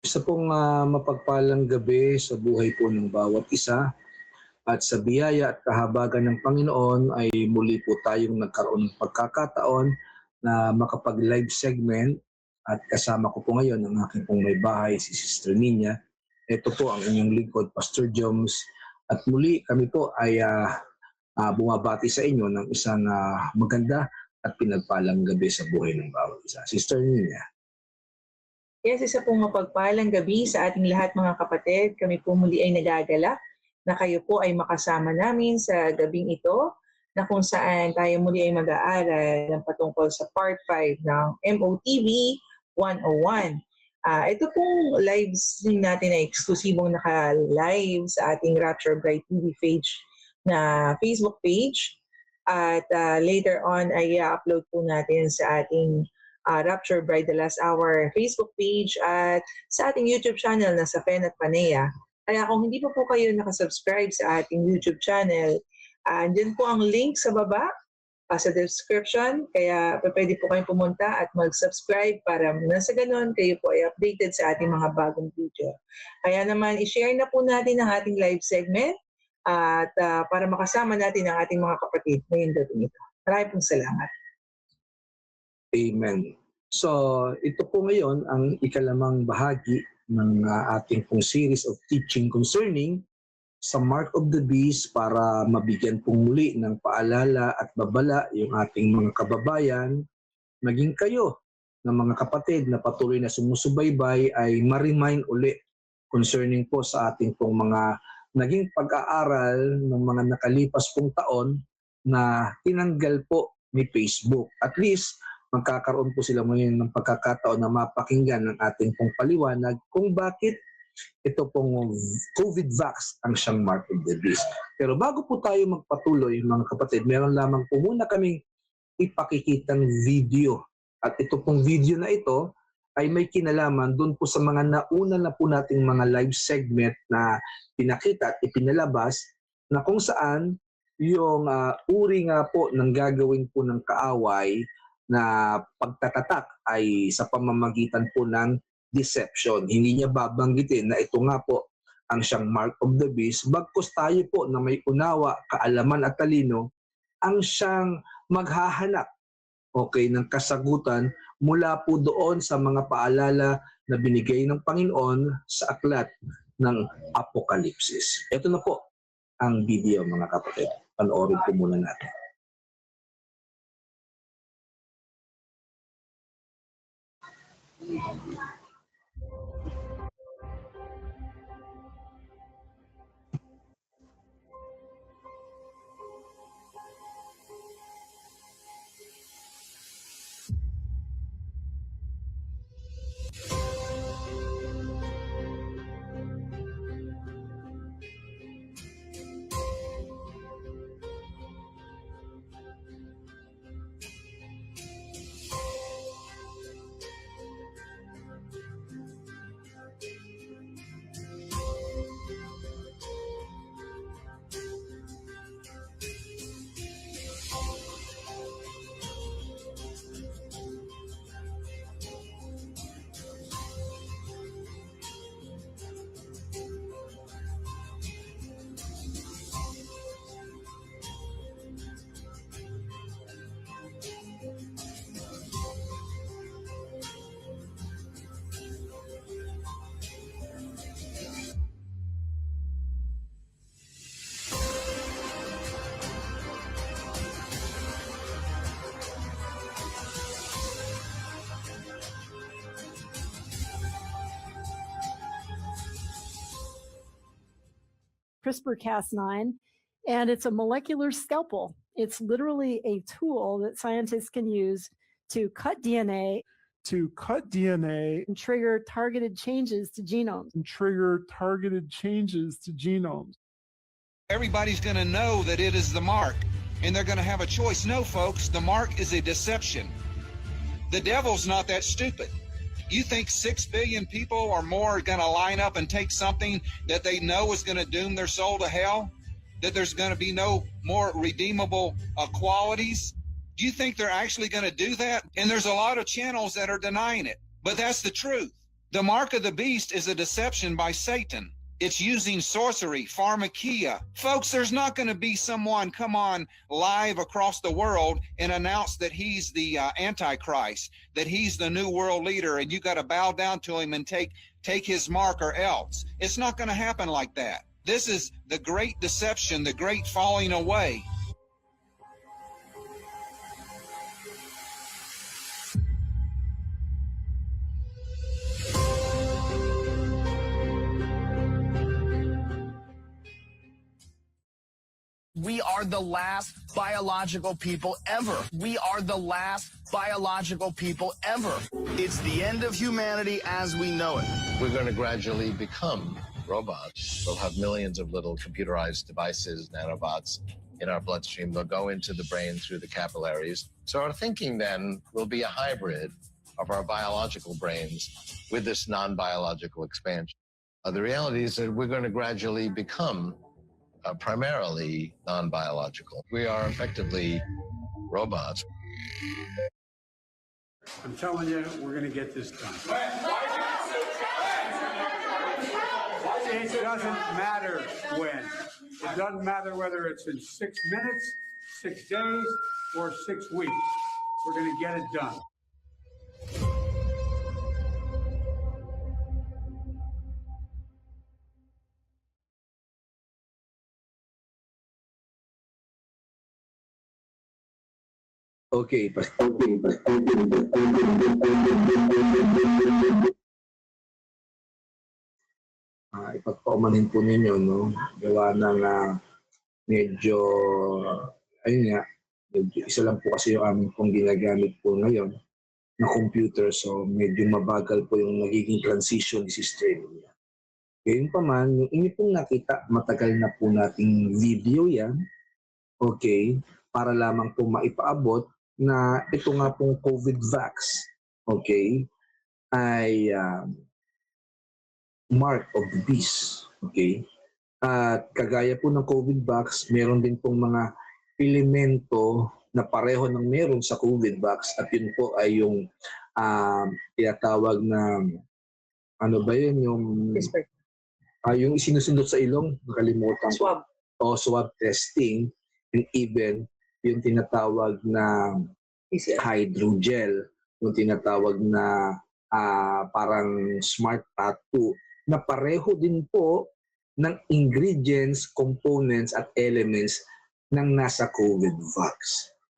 Isa pong mapagpalang gabi sa buhay po ng bawat isa at sa biyaya at kahabagan ng Panginoon ay muli po tayong nagkaroon ng pagkakataon na makapag-live segment at kasama ko po ngayon ang aking pong may bahay, si Sister Nina. Ito po ang inyong lingkod, Pastor Joms. At muli kami po ay bumabati sa inyo ng isang maganda at pinagpalang gabi sa buhay ng bawat isa. Sister Nina. Yes, isa pong mapagpalang gabi sa ating lahat mga kapatid. Kami po muli ay nagagalak na kayo po ay makasama namin sa gabing ito na kung saan tayo muli ay mag-aaral ng patungkol sa Part 5 ng MOTV 101. Ito pong lives din natin ay eksklusibong naka-live sa ating Rapture Bright TV page na Facebook page. At later on ay i-upload po natin sa ating Rapture Bride the Last Hour Facebook page at sa ating YouTube channel na sa Fen at Panea. Kaya kung hindi pa po kayo nakasubscribe sa ating YouTube channel, andyan po ang link sa baba sa description. Kaya pwede po kayong pumunta at mag-subscribe para nasa ganun kayo po ay updated sa ating mga bagong video. Kaya naman i-share na po natin ang ating live segment at para makasama natin ang ating mga kapatid ngayong gabi ito. Maraming pong salamat. Amen. So, ito po ngayon ang ikalamang bahagi ng ating pong series of teaching concerning sa Mark of the Beast para mabigyan pong muli ng paalala at babala yung ating mga kababayan, maging kayo ng mga kapatid na patuloy na sumusubaybay ay ma-remind uli concerning po sa ating pong mga naging pag-aaral ng mga nakalipas pong taon na tinanggal po ni Facebook. At least, magkakaroon po sila ngayon ng pagkakataon na mapakinggan ng ating pong paliwanag kung bakit ito pong COVID-vax ang siyang Mark of the Beast. Pero bago po tayo magpatuloy, mga kapatid, meron lamang po muna kaming ipakikitang video. At ito pong video na ito ay may kinalaman doon po sa mga nauna na po nating mga live segment na pinakita at ipinalabas na kung saan yung uri nga po ng gagawin po ng kaaway na pagtatatak ay sa pamamagitan po ng deception. Hindi niya babanggitin na ito nga po ang siyang Mark of the Beast. Bagkus tayo po na may unawa, kaalaman at talino, ang siyang maghahanap ng kasagutan mula po doon sa mga paalala na binigay ng Panginoon sa aklat ng Apokalipsis. Ito na po ang video, mga kapatid. Panoorin po muna natin. CRISPR-Cas9, and it's a molecular scalpel. It's literally a tool that scientists can use to cut DNA and trigger targeted changes to genomes. Everybody's going to know that it is the mark, and they're going to have a choice. No, folks, the mark is a deception. The devil's not that stupid. You think 6 billion people or more are going to line up and take something that they know is going to doom their soul to hell? That there's going to be no more redeemable qualities? Do you think they're actually going to do that? And there's a lot of channels that are denying it. But that's the truth. The mark of the beast is a deception by Satan. It's using sorcery, pharmakia. Folks, there's not going to be someone come on live across the world and announce that he's the Antichrist, that he's the new world leader, and you got to bow down to him and take his mark or else. It's not going to happen like that. This is the great deception, the great falling away. We are the last biological people ever. We are the last biological people ever. It's the end of humanity as we know it. We're going to gradually become robots. We'll have millions of little computerized devices, nanobots, in our bloodstream. They'll go into the brain through the capillaries. So our thinking then will be a hybrid of our biological brains with this non-biological expansion. The reality is that we're going to gradually become primarily non-biological. We are effectively robots. I'm telling you, we're going to get this done. It doesn't matter when. It doesn't matter whether it's in 6 minutes, 6 days, or 6 weeks. We're going to get it done. Okay. Ipagpaumanin po ninyo, no? Gawa ng medyo, ayun nga, medyo, isa lang po kasi yung aming pong ginagamit po ngayon na computer, so medyo mabagal po yung nagiging transition ni Sister niya. Ngayon pa man, yung inyo pong nakita, matagal na po nating video yan, okay, para lamang po maipaabot na ito nga pong COVID-vax, okay, ay mark of the beast, okay? At kagaya po ng COVID-vax, meron din pong mga elemento na pareho ng meron sa COVID-vax at yun po ay yung tinatawag na, ano ba yun, yung sinusundot sa ilong, nakalimutan. Swab. O swab testing, and even yung tinatawag na hydrogel, yung tinatawag na parang smart tattoo, na pareho din po ng ingredients, components at elements ng nasa COVID-vax.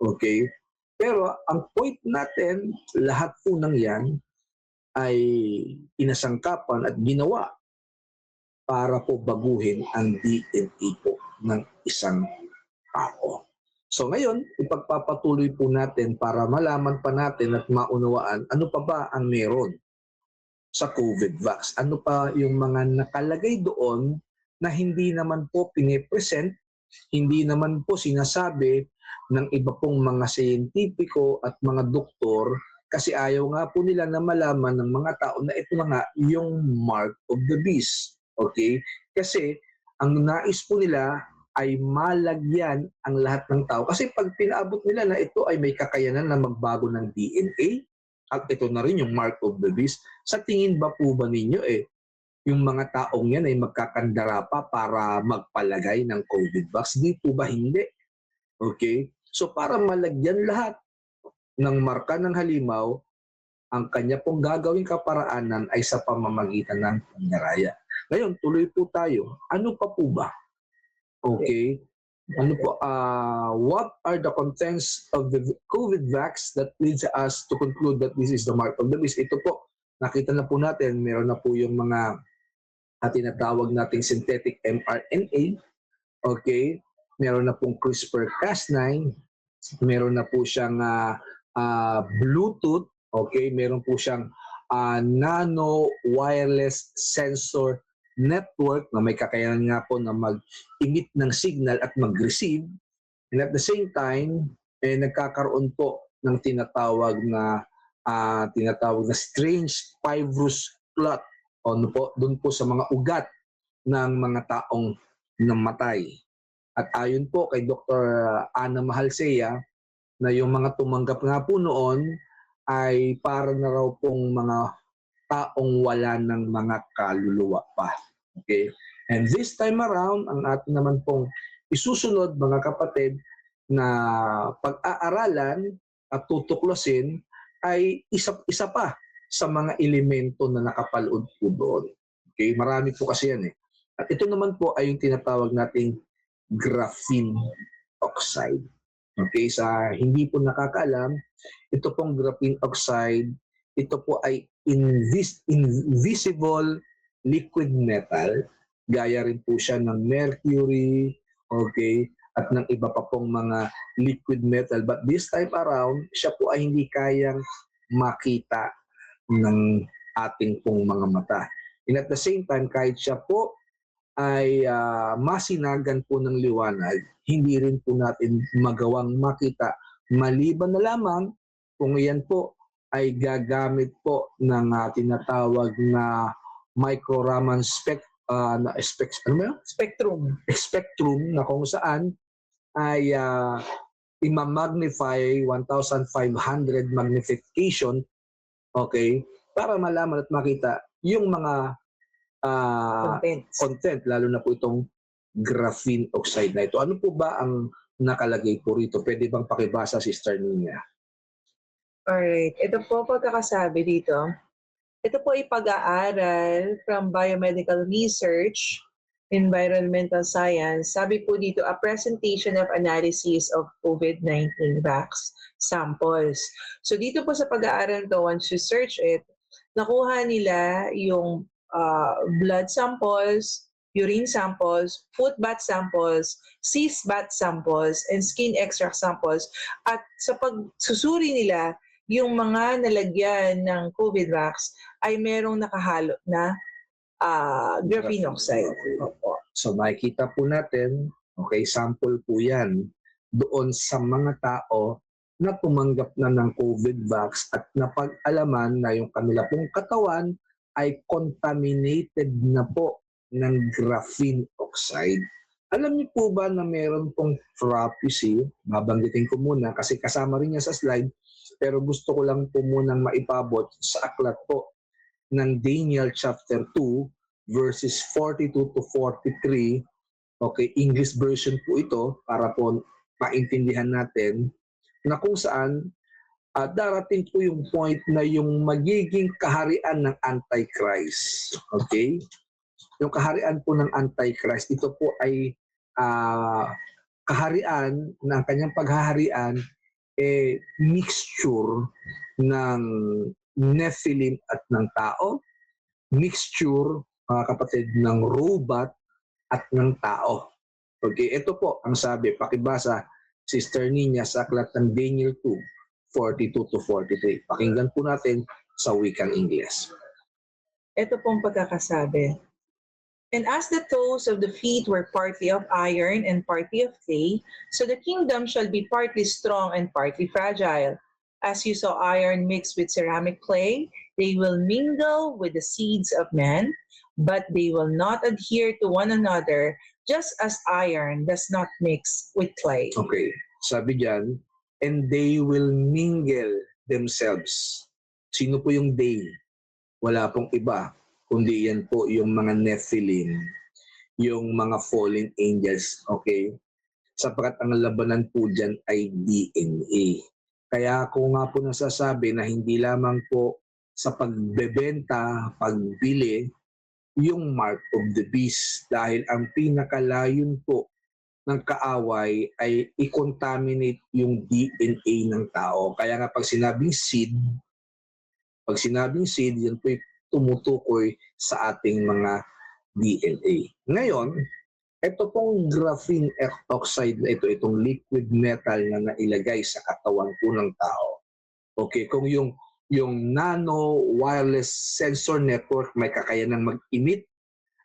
Okay? Pero ang point natin, lahat po ng yan ay inasangkapan at ginawa para po baguhin ang DNA po ng isang tao. So ngayon, ipagpapatuloy po natin para malaman pa natin at maunawaan ano pa ba ang meron sa COVID-vax. Ano pa yung mga nakalagay doon na hindi naman po pinipresent, hindi naman po sinasabi ng iba pong mga siyentipiko at mga doktor kasi ayaw nga po nila na malaman ng mga tao na ito na nga yung mark of the beast. Okay? Kasi ang nais po nila ay malagyan ang lahat ng tao. Kasi pag pinaabot nila na ito ay may kakayanan na magbago ng DNA, at ito na rin yung mark of the beast, sa tingin ba po ba ninyo yung mga taong yan ay magkakandara pa para magpalagay ng COVID-vax? Di po ba hindi? Okay? So para malagyan lahat ng marka ng halimaw, ang kanya pong gagawing kaparaanan ay sa pamamagitan ng pandaraya. Ngayon, tuloy po tayo. Ano pa po ba? Okay? Ano po, what are the contents of the COVID-vax that leads us to conclude that this is the mark of the beast? Ito po, nakita na po natin, meron na po yung mga tinatawag nating synthetic mRNA, okay? Meron na pong CRISPR-Cas9, meron na po siyang Bluetooth, okay? Meron po siyang nano wireless sensor network na may kakayanan nga po na mag-emit ng signal at mag-receive. And at the same time, nagkakaroon po ng tinatawag na strange fibrous clot doon po sa mga ugat ng mga taong namatay. At ayon po kay Dr. Ana Mahalseya, na yung mga tumanggap nga po noon ay para na raw pong mga taong wala ng mga kaluluwa pa. Okay? And this time around, ang atin naman pong isusunod mga kapatid na pag-aaralan at tutuklasin ay isa pa sa mga elemento na nakapaloob po doon. Okay? Marami po kasi yan eh. At ito naman po ay yung tinatawag nating graphene oxide. Okay? Sa hindi po nakakaalam, ito pong graphene oxide, ito po ay invisible liquid metal. Gaya rin po siya ng mercury, okay, at ng iba pa pong mga liquid metal. But this time around, siya po ay hindi kayang makita ng ating pong mga mata. And at the same time, kahit siya po ay masinagan po ng liwanag, hindi rin po natin magawang makita maliban na lamang kung iyan po ay gagamit po ng tinatawag na micro-Raman spectrum na kung saan ay ima-magnify 1,500 magnification, okay, para malaman at makita yung mga content, lalo na po itong graphene oxide na ito. Ano po ba ang nakalagay po rito? Pwede bang pakibasa, Sister Nina? Alright, ito po pagkakasabi dito. Ito po ay pag-aaral from biomedical research, environmental science. Sabi po dito, a presentation of analysis of COVID-19 vax samples. So dito po sa pag-aaral to, once you search it, nakuha nila yung blood samples, urine samples, foot bath samples, cyst bath samples, and skin extract samples. At sa pagsusuri nila, yung mga nalagyan ng COVID vax ay merong nakahalo na graphene oxide. So makikita po natin, okay, sample po yan doon sa mga tao na tumanggap na ng COVID vax at napag-alaman na yung kanila pong katawan ay contaminated na po ng graphene oxide. Alam niyo po ba na meron pong prophecy, babanggitin ko muna kasi kasama rin niya sa slide, pero gusto ko lang po munang maipabot sa aklat po ng Daniel chapter 2 verses 42 to 43. Okay, English version po ito para po maintindihan natin na kung saan darating po yung point na yung magiging kaharian ng Antichrist. Okay? Yung kaharian po ng Antichrist, ito po ay kaharian ng kanyang paghaharian mixture ng Nephilim at ng tao, mixture, mga kapatid, ng robot at ng tao. Okay, ito po ang sabi, pakibasa, Sister Nina, sa aklat ng Daniel 2, 42 to 43. Pakinggan po natin sa wikang Ingles. Ito pong pagkakasabi. And as the toes of the feet were partly of iron and partly of clay, so the kingdom shall be partly strong and partly fragile. As you saw iron mixed with ceramic clay, they will mingle with the seeds of man, but they will not adhere to one another, just as iron does not mix with clay. Okay, sabi diyan, and they will mingle themselves. Sino po yung they? Wala pong iba, kundi yan po yung mga Nephilim, yung mga fallen angels, okay? Sapagkat ang labanan po dyan ay DNA. Kaya ako nga po nasasabi na hindi lamang po sa pagbebenta, pagbili, yung mark of the beast. Dahil ang pinakalayon po ng kaaway ay i-contaminate yung DNA ng tao. Kaya nga pag sinabing seed, yan po tumutukoy sa ating mga DNA. Ngayon, ito pong graphene oxide na ito, itong liquid metal na nailagay sa katawan po ng tao. Okay, kung yung nano wireless sensor network may kakayanang mag-emit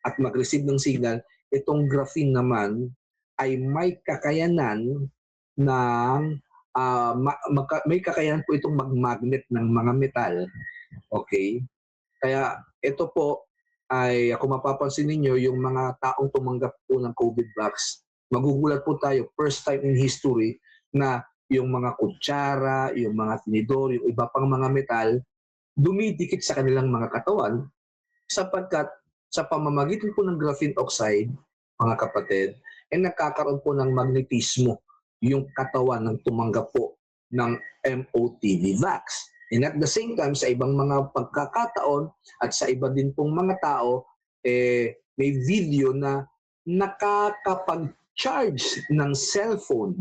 at mag-receive ng signal, itong graphene naman ay may kakayanan ng may kakayanan po itong mag-magnet ng mga metal. Okay? Kaya ito po ay kung mapapansin ninyo yung mga taong tumanggap po ng COVID vax, magugulat po tayo first time in history na yung mga kutsara, yung mga tinidor, yung iba pang mga metal dumidikit sa kanilang mga katawan sapagkat sa pamamagitan po ng graphene oxide, mga kapatid, ay nagkakaroon po ng magnetismo yung katawan ng tumanggap po ng MOTV vax. And at the same time, sa ibang mga pagkakataon at sa iba din pong mga tao, may video na nakakapag-charge ng cellphone,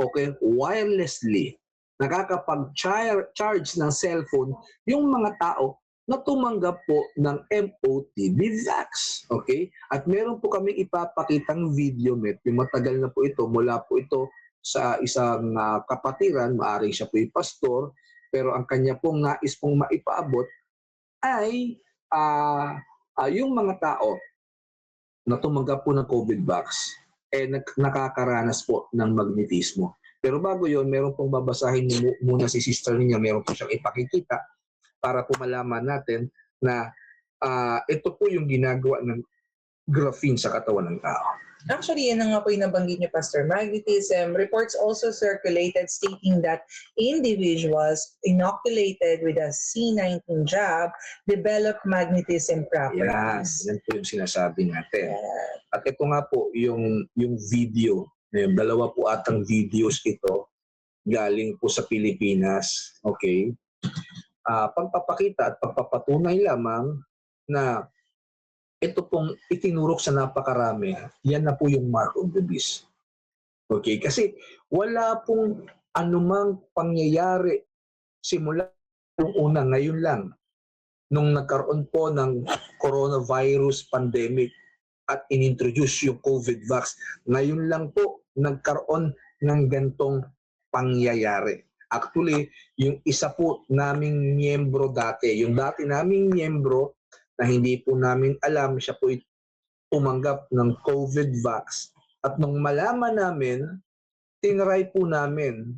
okay, wirelessly. Nakakapag-charge ng cellphone yung mga tao na tumanggap po ng MOTV vax. Okay? At meron po kami ipapakitang video, medyo matagal na po ito, mula po ito sa isang kapatiran, maaring siya po yung pastor, pero ang kanya pong nais pong maipaabot ay yung mga tao na tumanggap po ng COVID vax, nakakaranas po ng magnetismo. Pero bago yon, meron pong babasahin muna si sister niya, meron po siyang ipakikita para po malaman natin na ito po yung ginagawa ng graphene sa katawan ng tao. Actually, yan na nga po yung nabanggit niyo, Pastor. Magnetism. Reports also circulated stating that individuals inoculated with a C19 jab developed magnetism properties. Yan po yung sinasabi natin. At ito nga po yung video, yung dalawa po atang videos ito galing po sa Pilipinas. Okay? Pagpapakita at pagpapatunay lamang na ito pong itinurok sa napakarami, yan na po yung mark of the beast. Okay? Kasi wala pong anumang pangyayari simula yung una, ngayon lang, nung nagkaroon po ng coronavirus pandemic at inintroduce yung COVID vax, ngayon lang po nagkaroon ng gantong pangyayari. Actually, yung isa po naming miyembro dati, yung dati naming miyembro na hindi po namin alam, siya po tumanggap ng COVID vax. At nung malaman namin, tinry po namin,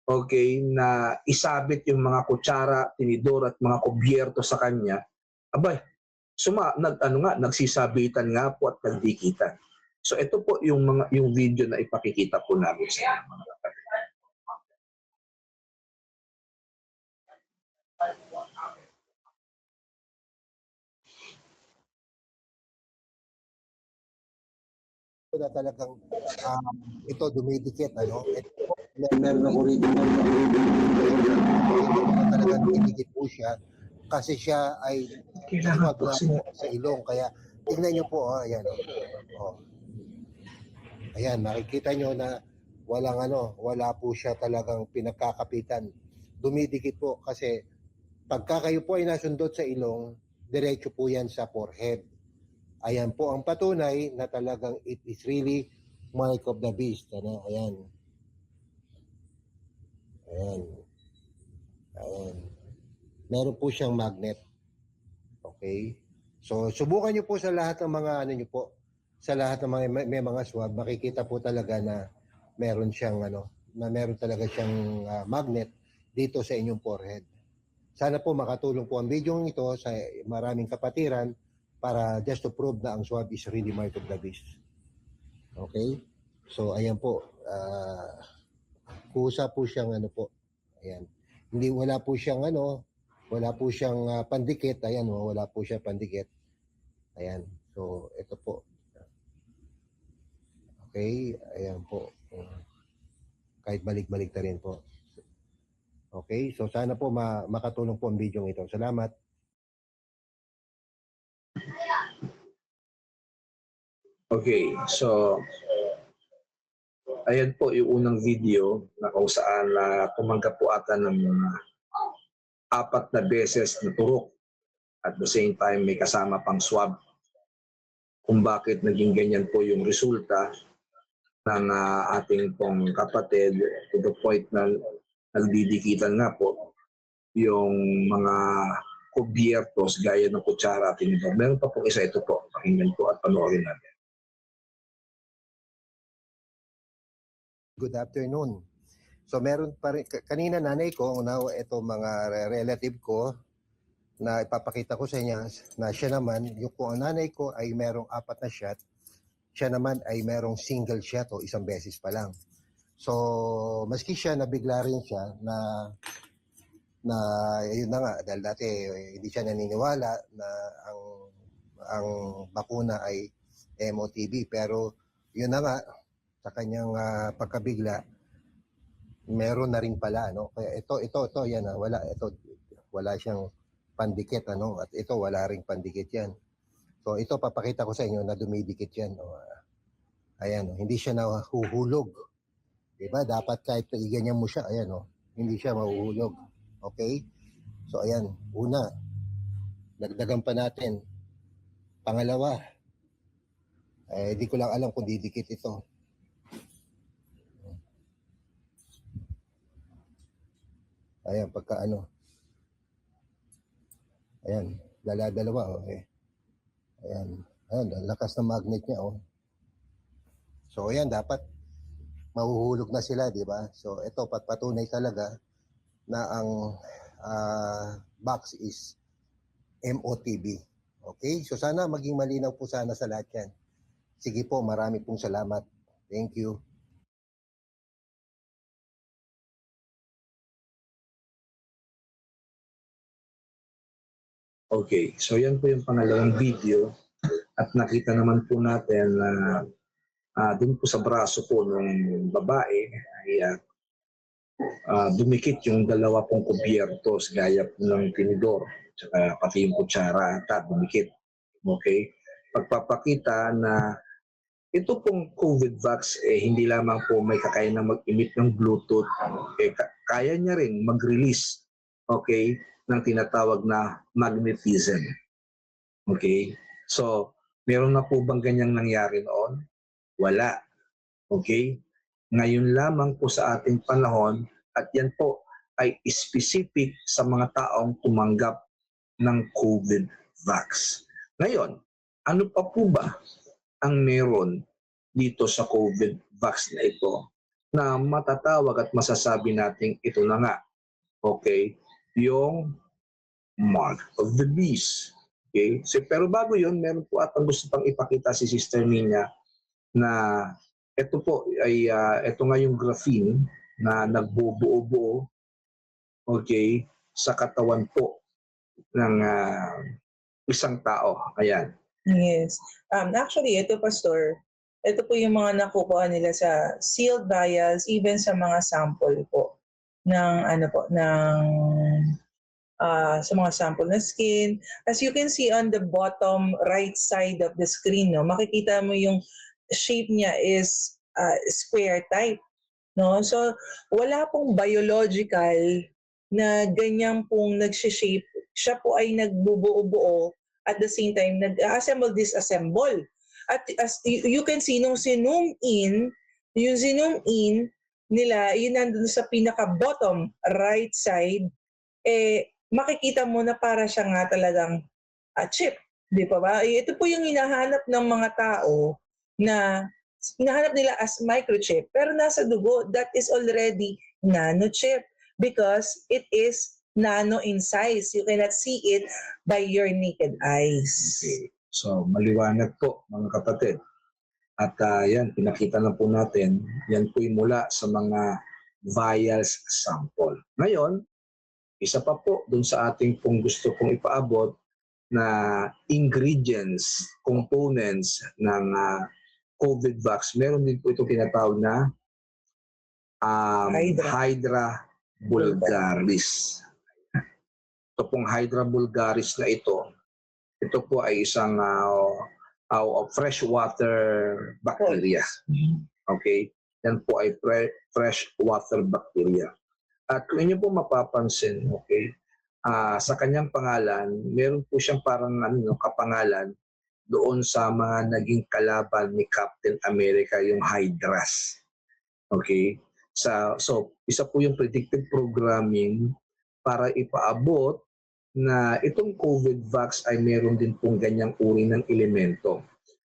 okay, na isabit yung mga kutsara, tinidor at mga kubyerto sa kanya. Abay, nagsisabitan nga po at nagdikitan. So ito po yung video na ipakikita po namin sa mga kapatid. Na talagang ito dumidikit, ano? Meron ako rito talagang dumidikit po siya kasi siya ay Kailangan po sa ilong, kaya tingnan niyo po, ayan. Ayan, makikita niyo na wala po siya talagang pinagkakapitan. Dumidikit po kasi pagka kayo po ay nasundot sa ilong, diretso po yan sa forehead. Ayan po ang patunay na talagang it is really mark of the beast. Ano? Ayan. Ayan. Ayan. Meron po siyang magnet. Okay? So, subukan niyo po sa lahat ng mga sa lahat ng mga may mga swab, makikita po talaga na meron siyang meron talaga siyang magnet dito sa inyong forehead. Sana po makatulong po ang video ito sa maraming kapatiran para just to prove na ang swab is really mark of the beast. Okay? So, ayan po. Kusa po siyang po. Ayan. Wala po siyang pandikit. Ayan, wala po siyang pandikit. Ayan. So, ito po. Okay? Ayan po. Kahit balik-balik na rin po. Okay? So, sana po makatulong po ang video ito. Salamat. Okay, so ayan po yung unang video na kung saan tumanggap po ata ng mga 4 na beses na turok. At the same time, may kasama pang swab. Kung bakit naging ganyan po yung resulta ng ating pong kapatid to the point na nagdidikitan nga po yung mga kubyertos gaya ng kutsara at tinidor. Meron pa po isa, ito po. Pakinggan po at panoorin natin. Good afternoon. So meron pa rin, kanina nanay ko, ito mga relative ko na ipapakita ko sa inyo na siya naman, yung kung ang nanay ko ay merong 4 na shot, siya naman ay merong single shot o isang beses pa lang. So maski siya nabigla rin siya na na yun na nga, dahil dati hindi siya naniniwala na ang bakuna ay MOTB, pero yun na nga, sa kanyang pagkabigla, meron na rin pala, no? Kaya ito, yan, wala siyang pandikit, ano? At ito, wala ring pandikit yan. So ito, papakita ko sa inyo na dumidikit yan. Ayan, hindi siya nahuhulog. Diba? Dapat kahit iganyan mo siya, ayan, hindi siya mahuhulog. Okay? So ayan, una, dagdagan pa natin. Pangalawa, di ko lang alam kung didikit ito. Ayan, pagka ano. Ayan, dalawa. Okay. Ayan, ang lakas ng magnet niya. So ayan, dapat mahuhulog na sila, di ba? So ito, patunay talaga na ang box is MOTB. Okay? So sana maging malinaw po sana sa lahat yan. Sige po, marami pong salamat. Thank you. Okay, so yan po yung pangalawang video at nakita naman po natin na dun po sa braso po ng babae ay dumikit yung dalawa pong kubyertos gaya po ng tinidor tsaka pati yung kutsara at dumikit. Okay? Pagpapakita na ito pong COVID vax hindi lamang po may kakayahan na mag-emit ng Bluetooth, kaya niya rin mag-release, okay, ng tinatawag na magnetism. Okay? So, meron na po bang ganyang nangyari noon? Wala. Okay? Ngayon lamang po sa ating panahon, at yan po ay specific sa mga taong tumanggap ng COVID vax. Ngayon, ano pa po ba ang meron dito sa COVID vax na ito na matatawag at masasabi nating ito na nga? Okay? Yung mark of the beast. Okay? So, pero bago yun, meron po at ang gusto pang ipakita si Sister Nina na ito po ay ito nga yung graphene na nagbubuo-buo, okay, sa katawan po ng isang tao. Ayan. Yes. Actually, ito, Pastor, ito po yung mga nakukuha nila sa sealed vials, even sa mga sample po ng sa mga sample na skin. As you can see on the bottom right side of the screen, no, makikita mo yung shape niya is square type. No? So, wala pong biological na ganyan pong nag-shape. Siya po ay nagbubuo-buo at the same time nag-assemble, disassemble. At as you can see, nung sinum in nila, yun nandun sa pinaka-bottom right side, makikita mo na para siya nga talagang chip. Di pa ba? Ito po yung hinahanap ng mga tao na hinahanap nila as microchip. Pero nasa dugo, that is already nanochip because it is nano in size. You cannot see it by your naked eyes. Okay. So, maliwanag po mga kapatid. At yan, pinakita na po natin, yan po yung mula sa mga vials sample. Ngayon, isa pa po dun sa ating pong gusto kong ipaabot na ingredients, components ng COVID vax. Meron din po itong tinatawag na Hydra vulgaris. Ito pong Hydra vulgaris na ito po ay isang freshwater bacteria. Okay? Yan po ay freshwater bacteria. At kung inyo po mapapansin, okay, sa kanyang pangalan, meron po siyang parang kapangalan doon sa mga naging kalaban ni Captain America, yung Hydras. Okay? So, isa po yung predictive programming para ipaabot na itong COVID vax ay meron din pong ganyang uri ng elemento.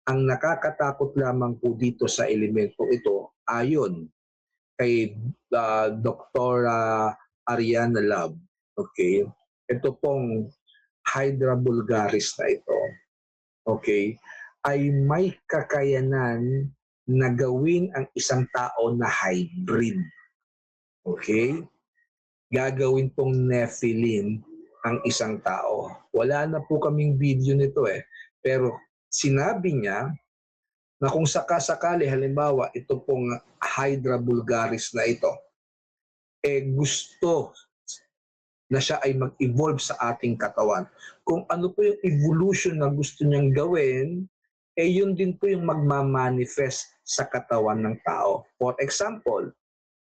Ang nakakatakot lamang po dito sa elemento ito, ayon kay Dr. Ariana Lab, okay, ito pong Hydra vulgaris na ito, okay, ay may kakayanan na gawin ang isang tao na hybrid. Okay? gagawin pong Nephilim ang isang tao. Wala na po kaming video nito eh. Pero sinabi niya na kung sakasakali halimbawa ito pong Hydra vulgaris na ito, gusto na siya ay mag-evolve sa ating katawan. Kung ano po yung evolution na gusto niyang gawin, yun din po yung magmamanifest sa katawan ng tao. For example,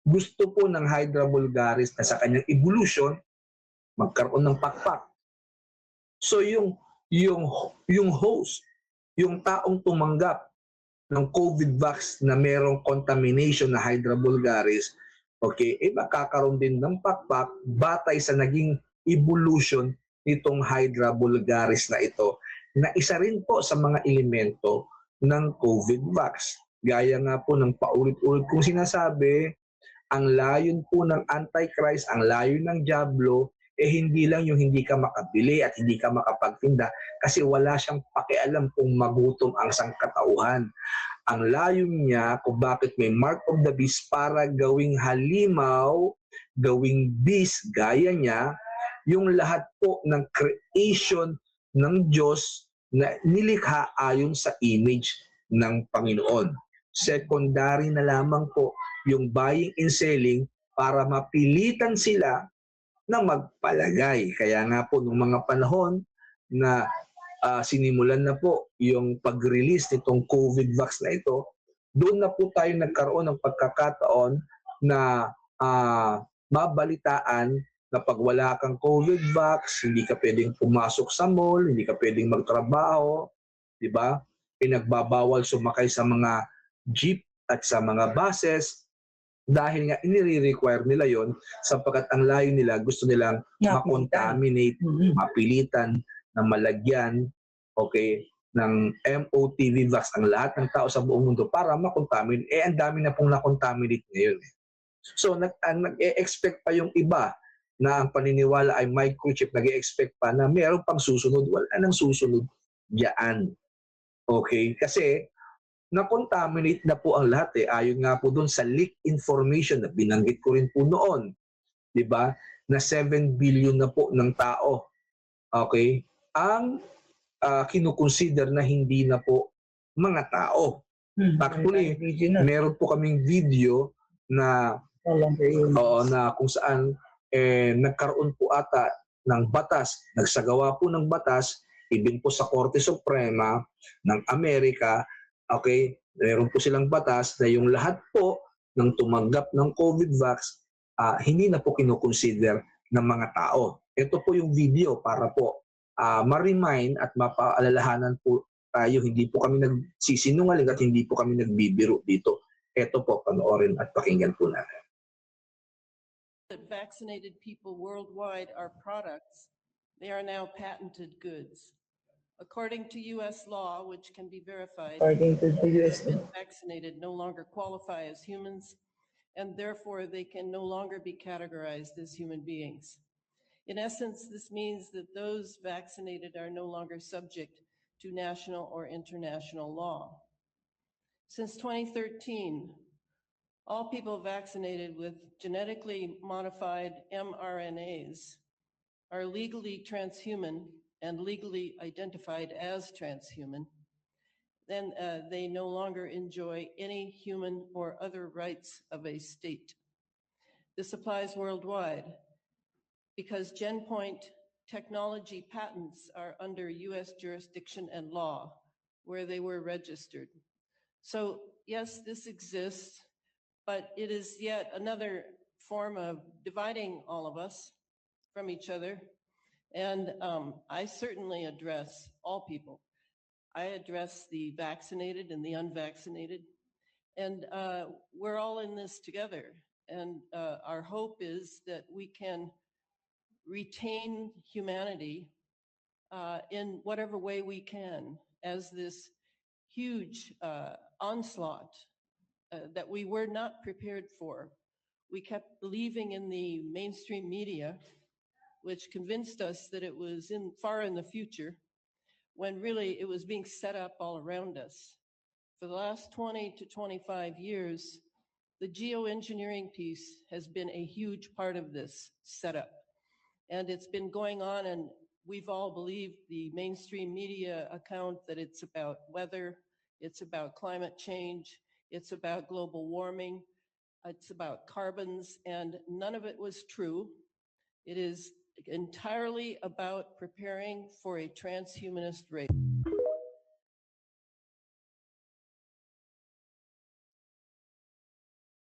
gusto po ng Hydra vulgaris na sa kanyang evolution, magkaroon ng pakpak. So yung host, yung taong tumanggap ng COVID vax na merong contamination na Hydra vulgaris, okay, makakaroon din ng pakpak batay sa naging evolution nitong Hydra vulgaris na ito, na isa rin po sa mga elemento ng COVID vax. Gaya nga po ng paulit-ulit kong sinasabi, ang layon po ng Antichrist, ang layon ng Diablo, hindi lang yung hindi ka makabili at hindi ka makapagtinda kasi wala siyang pakialam kung magutom ang sangkatauhan. Ang layon niya kung bakit may mark of the beast para gawing halimaw, gawing beast, gaya niya, yung lahat po ng creation ng Diyos na nilikha ayon sa image ng Panginoon. Secondary na lamang po yung buying and selling para mapilitan sila na magpalagay. Kaya nga po nung mga panahon na sinimulan na po yung pag-release nitong COVID vax na ito, doon na po tayo nagkaroon ng pagkakataon na mabalitaan na pag wala kang COVID vax, hindi ka pwedeng pumasok sa mall, hindi ka pwedeng magtrabaho, di ba? Pinagbabawal sumakay sa mga jeep at sa mga buses dahil nga inire-require nila yon sapagkat ang layo nila gusto nilang makontaminate, mapilitan na malagyan, okay, ng MOTV vax ang lahat ng tao sa buong mundo para makontaminate. Ang dami na pong nakontaminate ngayon. So nag-e-expect pa yung iba na ang paniniwala ay microchip, nag-e-expect pa na mayroon pang susunod. Wala nang susunod diyan. Okay? Kasi na-contaminate na po ang lahat eh. Ayon nga po doon sa leak information na binanggit ko rin po noon. Di ba? Na 7 billion na po ng tao. Okay? Ang kinukonsider na hindi na po mga tao. Actually, meron po kaming video na na kung saan nagkaroon po ata ng batas, nagsagawa po ng batas, even po sa Korte Suprema ng Amerika. Okay, meron po silang batas na yung lahat po ng tumanggap ng COVID vax, hindi na po kinukonsider ng mga tao. Ito po yung video para po ma-remind at mapaalalahanan po tayo, hindi po kami nagsisinungaling at hindi po kami nagbibiro dito. Ito po, panoorin at pakinggan po natin. That vaccinated people worldwide are products, they are now patented goods. According to U.S. law, which can be verified, vaccinated no longer qualify as humans, and therefore they can no longer be categorized as human beings. In essence, this means that those vaccinated are no longer subject to national or international law. Since 2013, all people vaccinated with genetically modified mRNAs are legally transhuman and legally identified as transhuman, then they no longer enjoy any human or other rights of a state. This applies worldwide because GenPoint technology patents are under US jurisdiction and law where they were registered. So yes, this exists, but it is yet another form of dividing all of us from each other. And I certainly address all people. I address the vaccinated and the unvaccinated. And we're all in this together. And our hope is that we can retain humanity in whatever way we can as this huge onslaught that we were not prepared for. We kept believing in the mainstream media, which convinced us that it was far in the future, when really it was being set up all around us. For the last 20 to 25 years, The geoengineering piece has been a huge part of this setup. And it's been going on, and we've all believed the mainstream media account that it's about weather, it's about climate change, it's about global warming, it's about carbons, and none of it was true. It is entirely about preparing for a transhumanist race.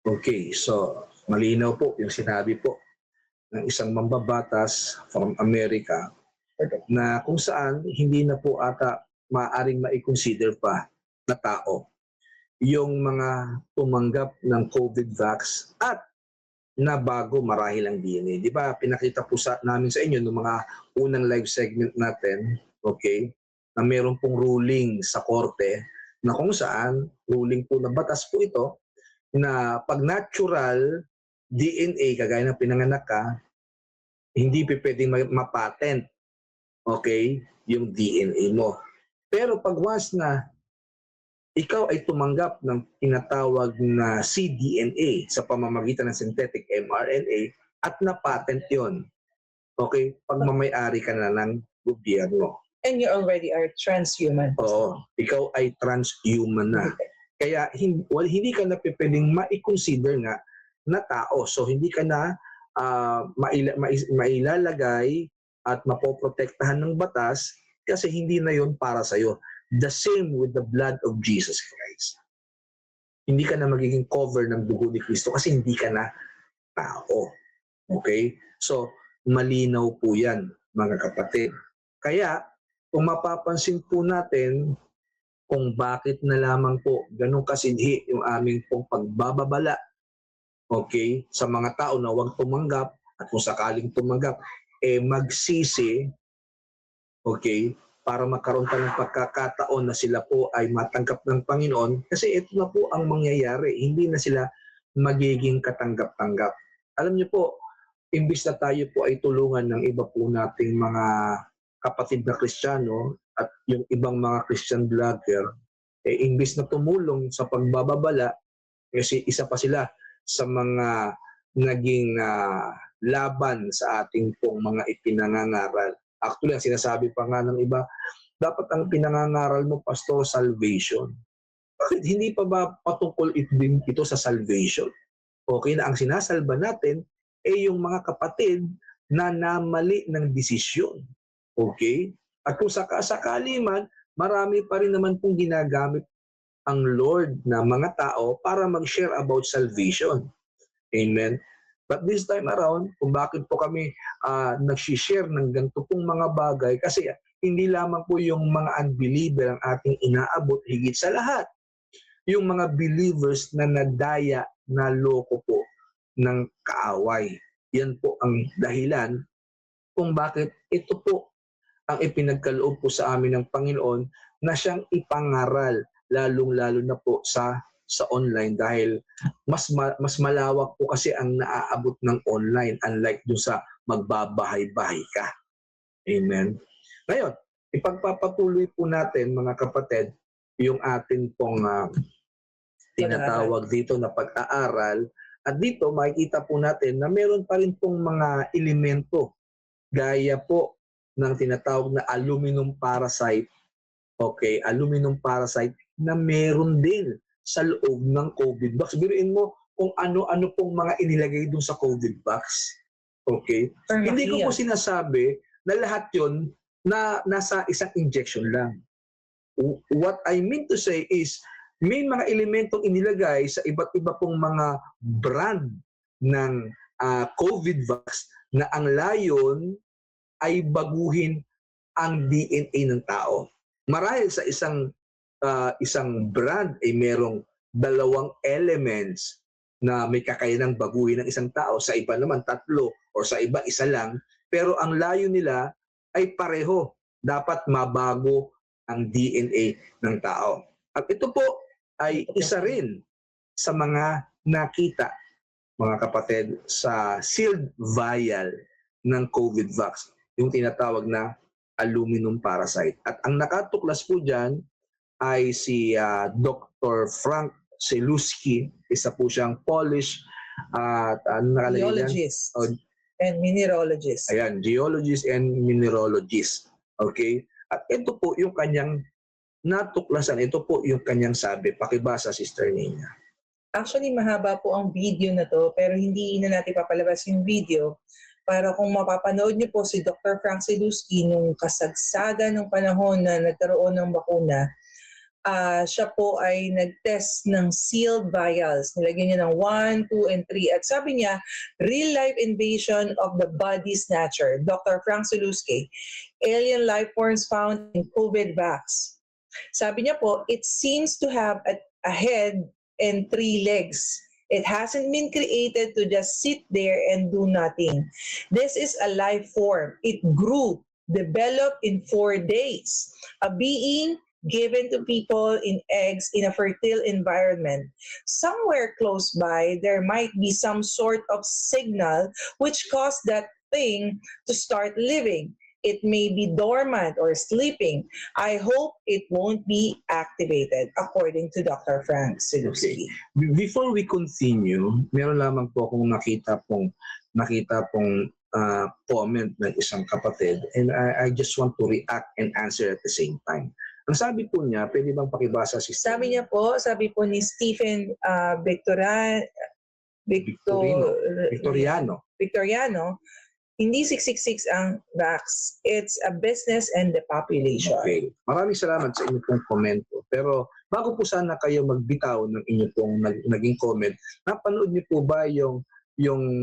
Okay, so malinaw po yung sinabi po ng isang mambabatas from America na kung saan hindi na po ata maaaring ma-consider pa na tao yung mga tumanggap ng COVID vax at na bago marahil ang DNA. Di ba, pinakita po namin sa inyo ng mga unang live segment natin, okay, na meron pong ruling sa korte na kung saan ruling po na batas po ito na pag natural DNA, kagaya ng pinanganak ka, hindi pwedeng mapatent, okay, yung DNA mo. Pero pag once na ikaw ay tumanggap ng tinatawag na cDNA sa pamamagitan ng synthetic mRNA at na-patent yun, okay, pagmamayari ka na ng gobyerno. And you already are transhuman. Oo, ikaw ay transhuman na. Kaya hindi ka na pwedeng ma-consider nga na tao. So hindi ka na mailalagay at mapoprotektahan ng batas kasi hindi na yon para sa'yo. The same with the blood of Jesus Christ. Hindi ka na magiging cover ng dugo ni Kristo kasi hindi ka na tao. Okay? So, malinaw po yan, mga kapatid. Kaya, kung mapapansin po natin kung bakit na lamang po ganun kasidhi yung aming pong pagbababala, okay, sa mga tao na huwag tumanggap at kung sakaling tumanggap, magsisi, okay, para magkaroon pa ng pagkakataon na sila po ay matanggap ng Panginoon kasi ito na po ang mangyayari. Hindi na sila magiging katanggap-tanggap. Alam niyo po, imbis na tayo po ay tulungan ng iba po nating mga kapatid na Kristiyano at yung ibang mga Christian vlogger, imbis na tumulong sa pagbababala, kasi isa pa sila sa mga naging laban sa ating pong mga ipinangangaral. Actually, ang sinasabi pa nga ng iba, dapat ang pinangangaral mo, Pastor, salvation. Bakit hindi pa ba patungkol ito sa salvation? Okay na ang sinasalba natin ay yung mga kapatid na namali ng desisyon. Okay? At kung sakali man, marami pa rin naman pong ginagamit ang Lord na mga tao para mag-share about salvation. Amen? But this time around, kung bakit po kami nag-share ng ganito pong mga bagay, kasi hindi lamang po yung mga unbeliever ang ating inaabot, higit sa lahat. Yung mga believers na nadaya, na loko po ng kaaway. Yan po ang dahilan kung bakit ito po ang ipinagkaloob po sa amin ng Panginoon na siyang ipangaral, lalong-lalo na po sa online dahil mas malawak po kasi ang naaabot ng online unlike dun sa magbabahay-bahay ka. Amen. Ngayon, ipagpapatuloy po natin mga kapatid yung atin pong tinatawag dito na pag-aaral at dito makikita po natin na meron pa rin pong mga elemento gaya po ng tinatawag na aluminum parasite. Okay, aluminum parasite na meron din sa loob ng COVID vax. Biruin mo kung ano-ano pong mga inilagay dun sa COVID vax. Okay? Hindi ko po sinasabi na lahat yon na nasa isang injection lang. What I mean to say is, may mga elementong inilagay sa iba't iba pong mga brand ng COVID vax na ang layon ay baguhin ang DNA ng tao. Marahil sa isang brand ay merong 2 elements na may kakayanang baguhin ng isang tao, sa iba naman 3 or sa iba 1 lang, pero ang layo nila ay pareho. Dapat mabago ang DNA ng tao. At ito po ay isa rin sa mga nakita, mga kapatid, sa sealed vial ng COVID vax, yung tinatawag na aluminum parasite. At ang nakatuklas po dyan ay si Dr. Frank Selewski, isa po siyang Polish at ano nakalagay dyan? Geologist Oh, and mineralogist. Ayan, geologist and mineralogist. Okay? At ito po yung kanyang natuklasan. Ito po yung kanyang sabi. Pakibasa, Sister Nina. Actually, mahaba po ang video na to, pero hindi na natin papalabas yung video para kung mapapanood niyo po si Dr. Frank Selewski nung kasagsagan ng panahon na nagkaroon ng bakuna, siya po ay nag-test ng sealed vials. Nilagyan niya ng 1, 2, and 3. At sabi niya, real-life invasion of the body snatcher. Dr. Frank Selewski, alien life forms found in COVID vax. Sabi niya po, it seems to have a head and 3 legs. It hasn't been created to just sit there and do nothing. This is a life form. It grew, developed in 4 days. A being given to people in eggs in a fertile environment. Somewhere close by, there might be some sort of signal which caused that thing to start living. It may be dormant or sleeping. I hope it won't be activated, according to Dr. Frank Selewski. Before we continue, meron lamang po akong nakita pong comment ng isang kapatid, and I just want to react and answer at the same time. Ang sabi po niya, pwede bang pakibasa si Sabi po ni Stephen Victoriano, hindi 666 ang vax. It's a business and the population. Okay. Maraming salamat sa inyong pong komento. Pero bago po sana kayo magbitaw ng inyong pong naging comment, napanood niyo po ba yung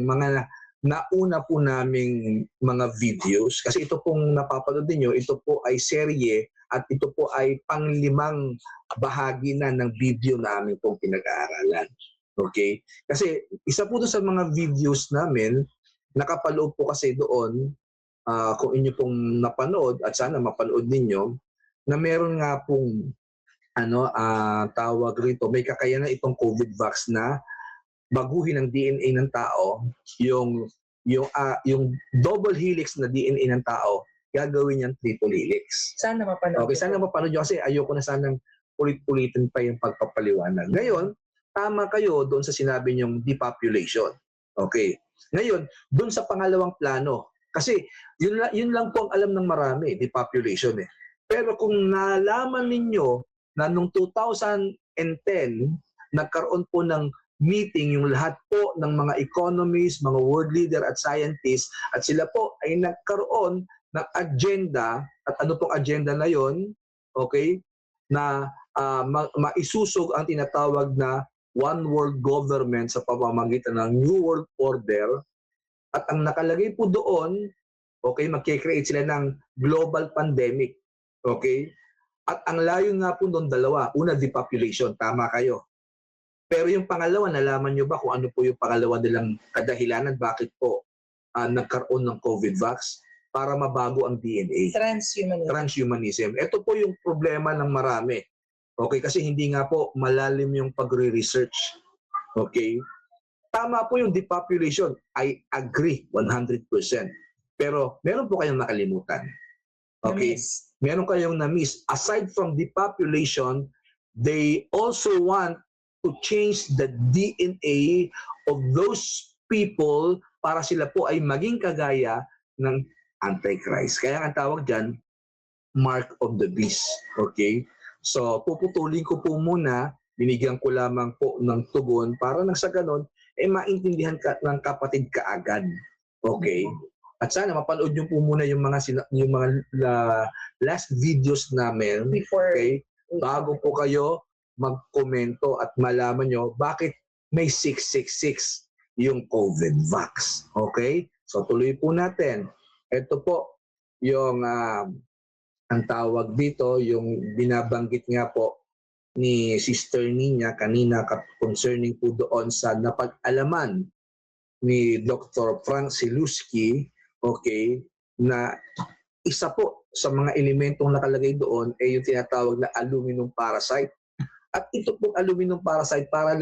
mga nauna po naming mga videos? Kasi ito pong napapanood niyo, ito po ay serye at ito po ay pang-5 bahagi na ng video namin pong pinag-aaralan. Okay? Kasi isa po doon sa mga videos namin, nakapaloob po kasi doon, kung inyo pong napanood at sana mapanood ninyo, na meron nga pong tawag rito, may kakayanan itong COVID vax na baguhin ang DNA ng tao, yung double helix na DNA ng tao, gagawin niyang triple helix. Sana mapanood. Okay, sana mapanood nyo kasi ayoko na sanang ulit-ulitin pa yung pagpapaliwanag. Ngayon, tama kayo doon sa sinabi niyong depopulation. Okay. Ngayon, doon sa pangalawang plano, kasi yun lang po ang alam ng marami, depopulation eh. Pero kung nalaman ninyo na noong 2010, nagkaroon po ng meeting yung lahat po ng mga economists, mga world leader at scientists, at sila po ay nagkaroon ng agenda, at ano pong agenda na yon, okay, na maisusog ang tinatawag na one world government sa pamamagitan ng New World Order. At ang nakalagay po doon, okay, magkikreate sila ng global pandemic. Okay? At ang layo nga po doon 2. Una, depopulation. Tama kayo. Pero yung pangalawa, nalaman nyo ba kung ano po yung pangalawa nilang kadahilanan? Bakit po nagkaroon ng COVID vax? Para mabago ang DNA. Transhumanism. Ito po yung problema ng marami. Okay? Kasi hindi nga po malalim yung pagre-research. Okay? Tama po yung depopulation. I agree 100%. Pero meron po kayong nakalimutan. Okay? Meron kayong na-miss. Aside from depopulation, they also want to change the DNA of those people para sila po ay maging kagaya ng Antichrist. Kaya ang tawag dyan, Mark of the Beast. Okay? So, puputulin ko po muna, binigyan ko lamang po ng tugon para nang sa ganon, maintindihan ng kapatid kaagad. Okay? At sana mapanood nyo po muna yung mga last videos namin. Okay? Bago po kayo magkomento at malaman nyo bakit may 666 yung COVID vax. Okay? So tuloy po natin. Ito po yung ang tawag dito, yung binabanggit nga po ni Sister Nina kanina concerning po doon sa napag-alaman ni Dr. Frank Selewski, okay, na isa po sa mga elementong nakalagay doon ay yung tinatawag na aluminum parasite. At ito pong aluminum parasite para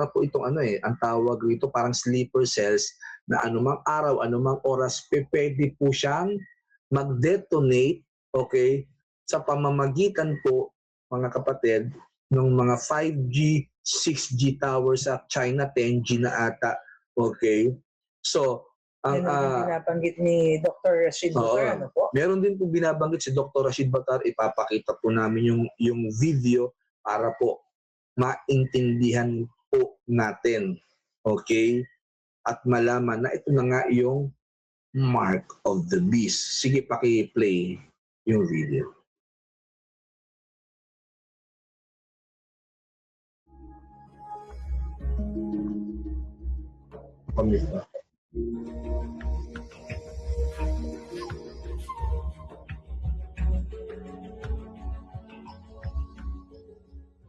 po itong ang tawag rito parang sleeper cells na anumang araw, anumang oras, pwede po siyang mag-detonate, okay, sa pamamagitan po, mga kapatid, ng mga 5G 6G tower sa China, 10G na ata. Okay? So, ang Ano yung binabanggit ni Dr. Rashid oo, Bukar, ano po? meron din po binabanggit si Dr. Rashid Batar, ipapakita po namin yung video para po maintindihan po natin. Okay? At malaman na ito na nga yung mark of the beast. Sige, paki-play yung video. Pamilya.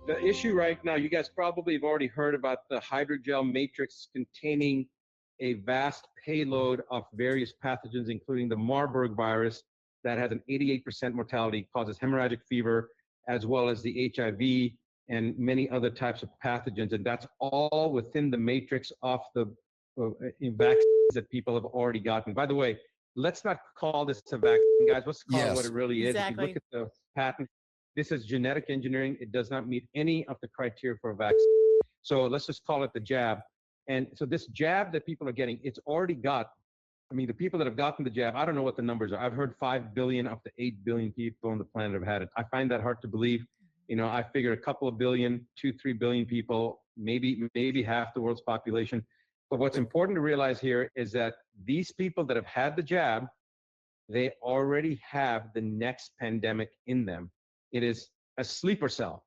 The issue right now, you guys probably have already heard about the hydrogel matrix containing a vast payload of various pathogens, including the Marburg virus that has an 88% mortality, causes hemorrhagic fever, as well as the HIV and many other types of pathogens. And that's all within the matrix of the vaccines that people have already gotten. By the way, let's not call this a vaccine, guys. Let's call it what it really is. If you look at the patent, this is genetic engineering. It does not meet any of the criteria for a vaccine. So let's just call it the jab. And so this jab that people are getting, it's already got, I mean, the people that have gotten the jab, I don't know what the numbers are. I've heard 5 billion up to 8 billion people on the planet have had it. I find that hard to believe. You know, I figure a couple of billion, 2-3 billion people, maybe half the world's population. But what's important to realize here is that these people that have had the jab, they already have the next pandemic in them. It is a sleeper cell.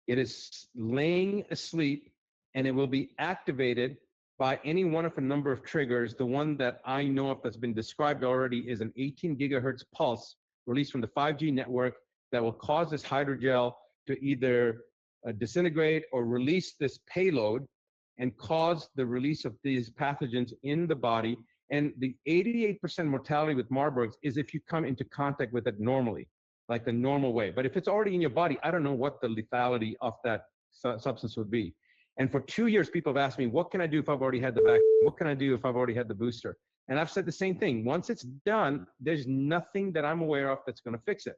It is laying asleep, and it will be activated by any one of a number of triggers. The one that I know of that's been described already is an 18 gigahertz pulse released from the 5G network that will cause this hydrogel to either disintegrate or release this payload and cause the release of these pathogens in the body. And the 88% mortality with Marburg's is if you come into contact with it normally, like the normal way. But if it's already in your body, I don't know what the lethality of that substance would be. And for 2 years, people have asked me, what can I do if I've already had the vaccine? What can I do if I've already had the booster? And I've said the same thing. Once it's done, there's nothing that I'm aware of that's going to fix it.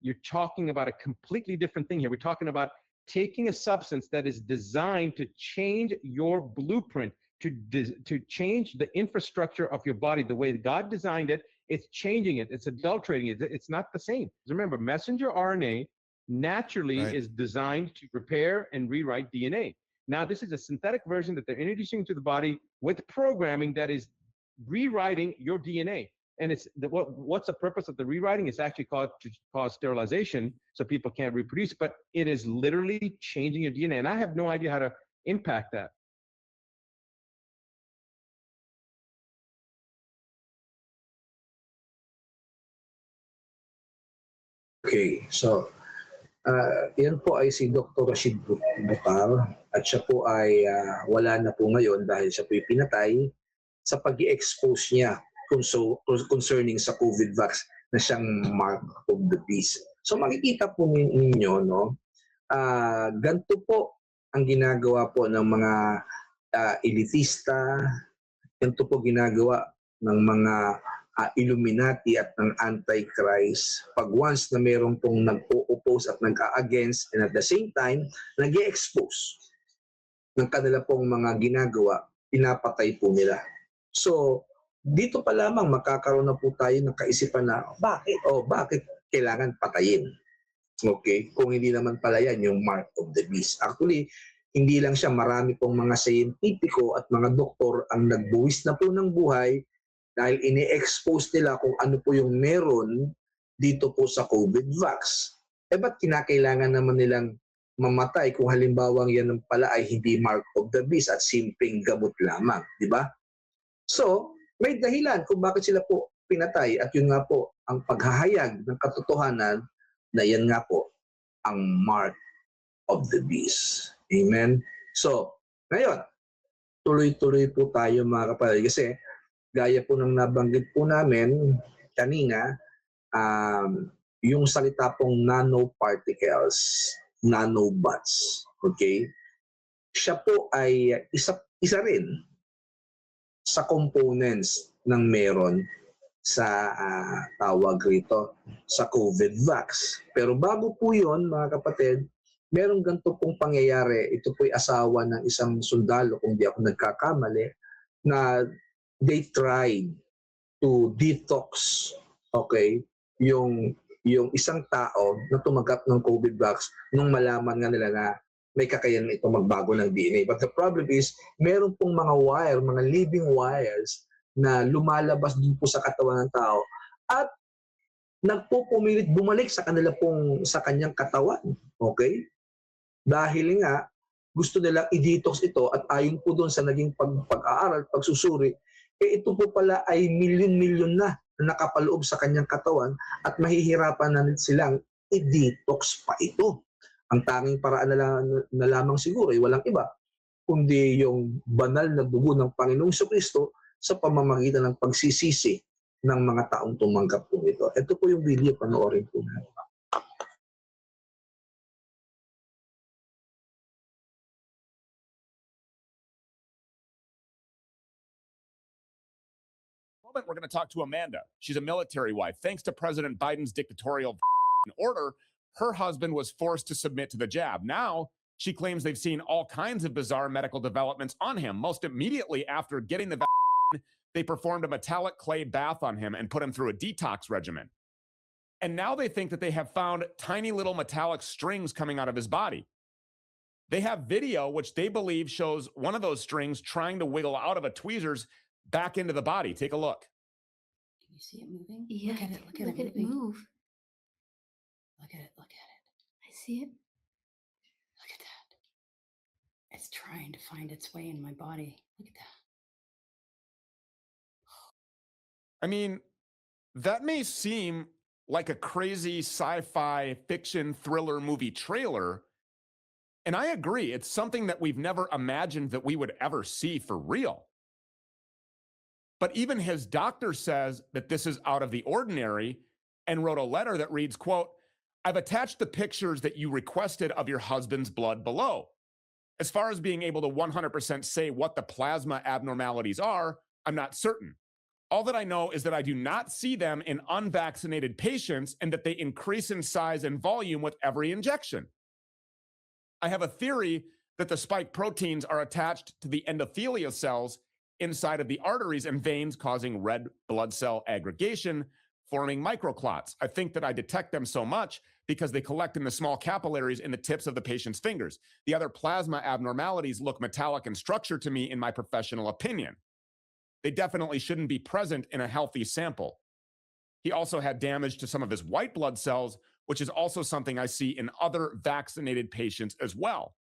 You're talking about a completely different thing here. We're talking about taking a substance that is designed to change your blueprint, to change the infrastructure of your body the way God designed it. It's changing it. It's adulterating it. It's not the same. Remember, messenger RNA naturally is designed to repair and rewrite DNA. Now, this is a synthetic version that they're introducing to the body with programming that is rewriting your DNA. And it's what's the purpose of the rewriting? It's actually called to cause sterilization so people can't reproduce, but it is literally changing your DNA. And I have no idea how to impact that. Okay, so yan po ay si Dr. Rashid Bukar at siya po ay wala na po ngayon dahil siya po pinatay sa pag-i-expose niya concerning sa COVID vax na siyang mark of the beast. So makikita po ninyo, no, ganito po ang ginagawa po ng mga elitista, ganito po ginagawa ng mga Illuminati at ng Antichrist. Pag once na meron pong nag-o-oppose at nag-a-against and at the same time, nag-i-expose ng kanila pong mga ginagawa, pinapatay po nila. So, dito pa lamang makakaroon na po tayo ng kaisipan na bakit kailangan patayin? Okay? Kung hindi naman pala yan yung mark of the beast. Actually, hindi lang siya, marami pong mga scientifico at mga doktor ang nagbuwis na po ng buhay dahil ini-expose nila kung ano po yung meron dito po sa COVID vax. Ba't kinakailangan naman nilang mamatay kung halimbawa yan pala ay hindi mark of the beast at simpleng gamot lamang, di ba? So, may dahilan kung bakit sila po pinatay at yun nga po ang paghahayag ng katotohanan na yan nga po ang mark of the beast. Amen? So, ngayon, tuloy-tuloy po tayo mga kapatid kasi gaya po ng nabanggit po namin kanina, yung salita pong nanoparticles, nanobots, okay? Siya po ay isa rin sa components ng meron sa tawag rito sa COVID vax. Pero bago po yun, mga kapatid, merong ganito pong pangyayari. Ito po'y asawa ng isang sundalo, kung di ako nagkakamali, na they tried to detox, okay, yung isang tao na tumanggap ng COVID vax nung malaman nga nila na may kakayanan ito magbago ng DNA. But the problem is, meron pong mga wire, mga living wires na lumalabas din po sa katawan ng tao at nagpupumilit bumalik sa kanyang katawan. Okay? Dahil nga, gusto nila i-detox ito at ayon po doon sa naging pag-aaral, pagsusuri, ito po pala ay milyon-milyon na nakapaloob sa kanyang katawan at mahihirapan na silang i-detox pa ito. Ang tanging paraan na lamang siguro ay walang iba, kundi yung banal na dugo ng Panginoong Jesucristo sa pamamagitan ng pagsisisi ng mga taong tumanggap po ito. Ito po yung video, panoorin po natin. We're going to talk to Amanda. She's a military wife. Thanks to President Biden's dictatorial order, her husband was forced to submit to the jab. Now, she claims they've seen all kinds of bizarre medical developments on him. Most immediately after getting the vaccine, they performed a metallic clay bath on him and put him through a detox regimen. And now they think that they have found tiny little metallic strings coming out of his body. They have video which they believe shows one of those strings trying to wiggle out of a tweezers back into the body. Take a look. Can you see it moving? Yeah, Look at it. Look at look it at it moving. move. Look at it. Look at it. I see it. Look at that. It's trying to find its way in my body. Look at that. I mean, that may seem like a crazy sci-fi fiction thriller movie trailer. And I agree, it's something that we've never imagined that we would ever see for real. But even his doctor says that this is out of the ordinary and wrote a letter that reads, quote, "I've attached the pictures that you requested of your husband's blood below. As far as being able to 100% say what the plasma abnormalities are, I'm not certain. All that I know is that I do not see them in unvaccinated patients and that they increase in size and volume with every injection. I have a theory that the spike proteins are attached to the endothelial cells inside of the arteries and veins, causing red blood cell aggregation, forming microclots. I think that I detect them so much because they collect in the small capillaries in the tips of the patient's fingers. The other plasma abnormalities look metallic in structure to me, in my professional opinion. They definitely shouldn't be present in a healthy sample. He also had damage to some of his white blood cells, which is also something I see in other vaccinated patients as well.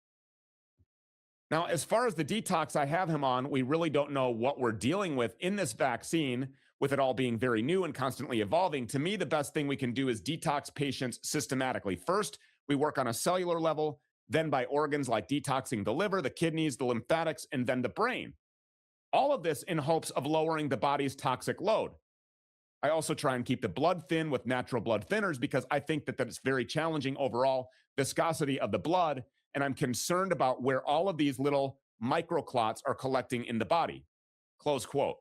Now, as far as the detox I have him on, we really don't know what we're dealing with in this vaccine, with it all being very new and constantly evolving. To me, the best thing we can do is detox patients systematically. First, we work on a cellular level, then by organs like detoxing the liver, the kidneys, the lymphatics, and then the brain. All of this in hopes of lowering the body's toxic load. I also try and keep the blood thin with natural blood thinners because I think that it's very challenging overall viscosity of the blood, and I'm concerned about where all of these little microclots are collecting in the body." Close quote.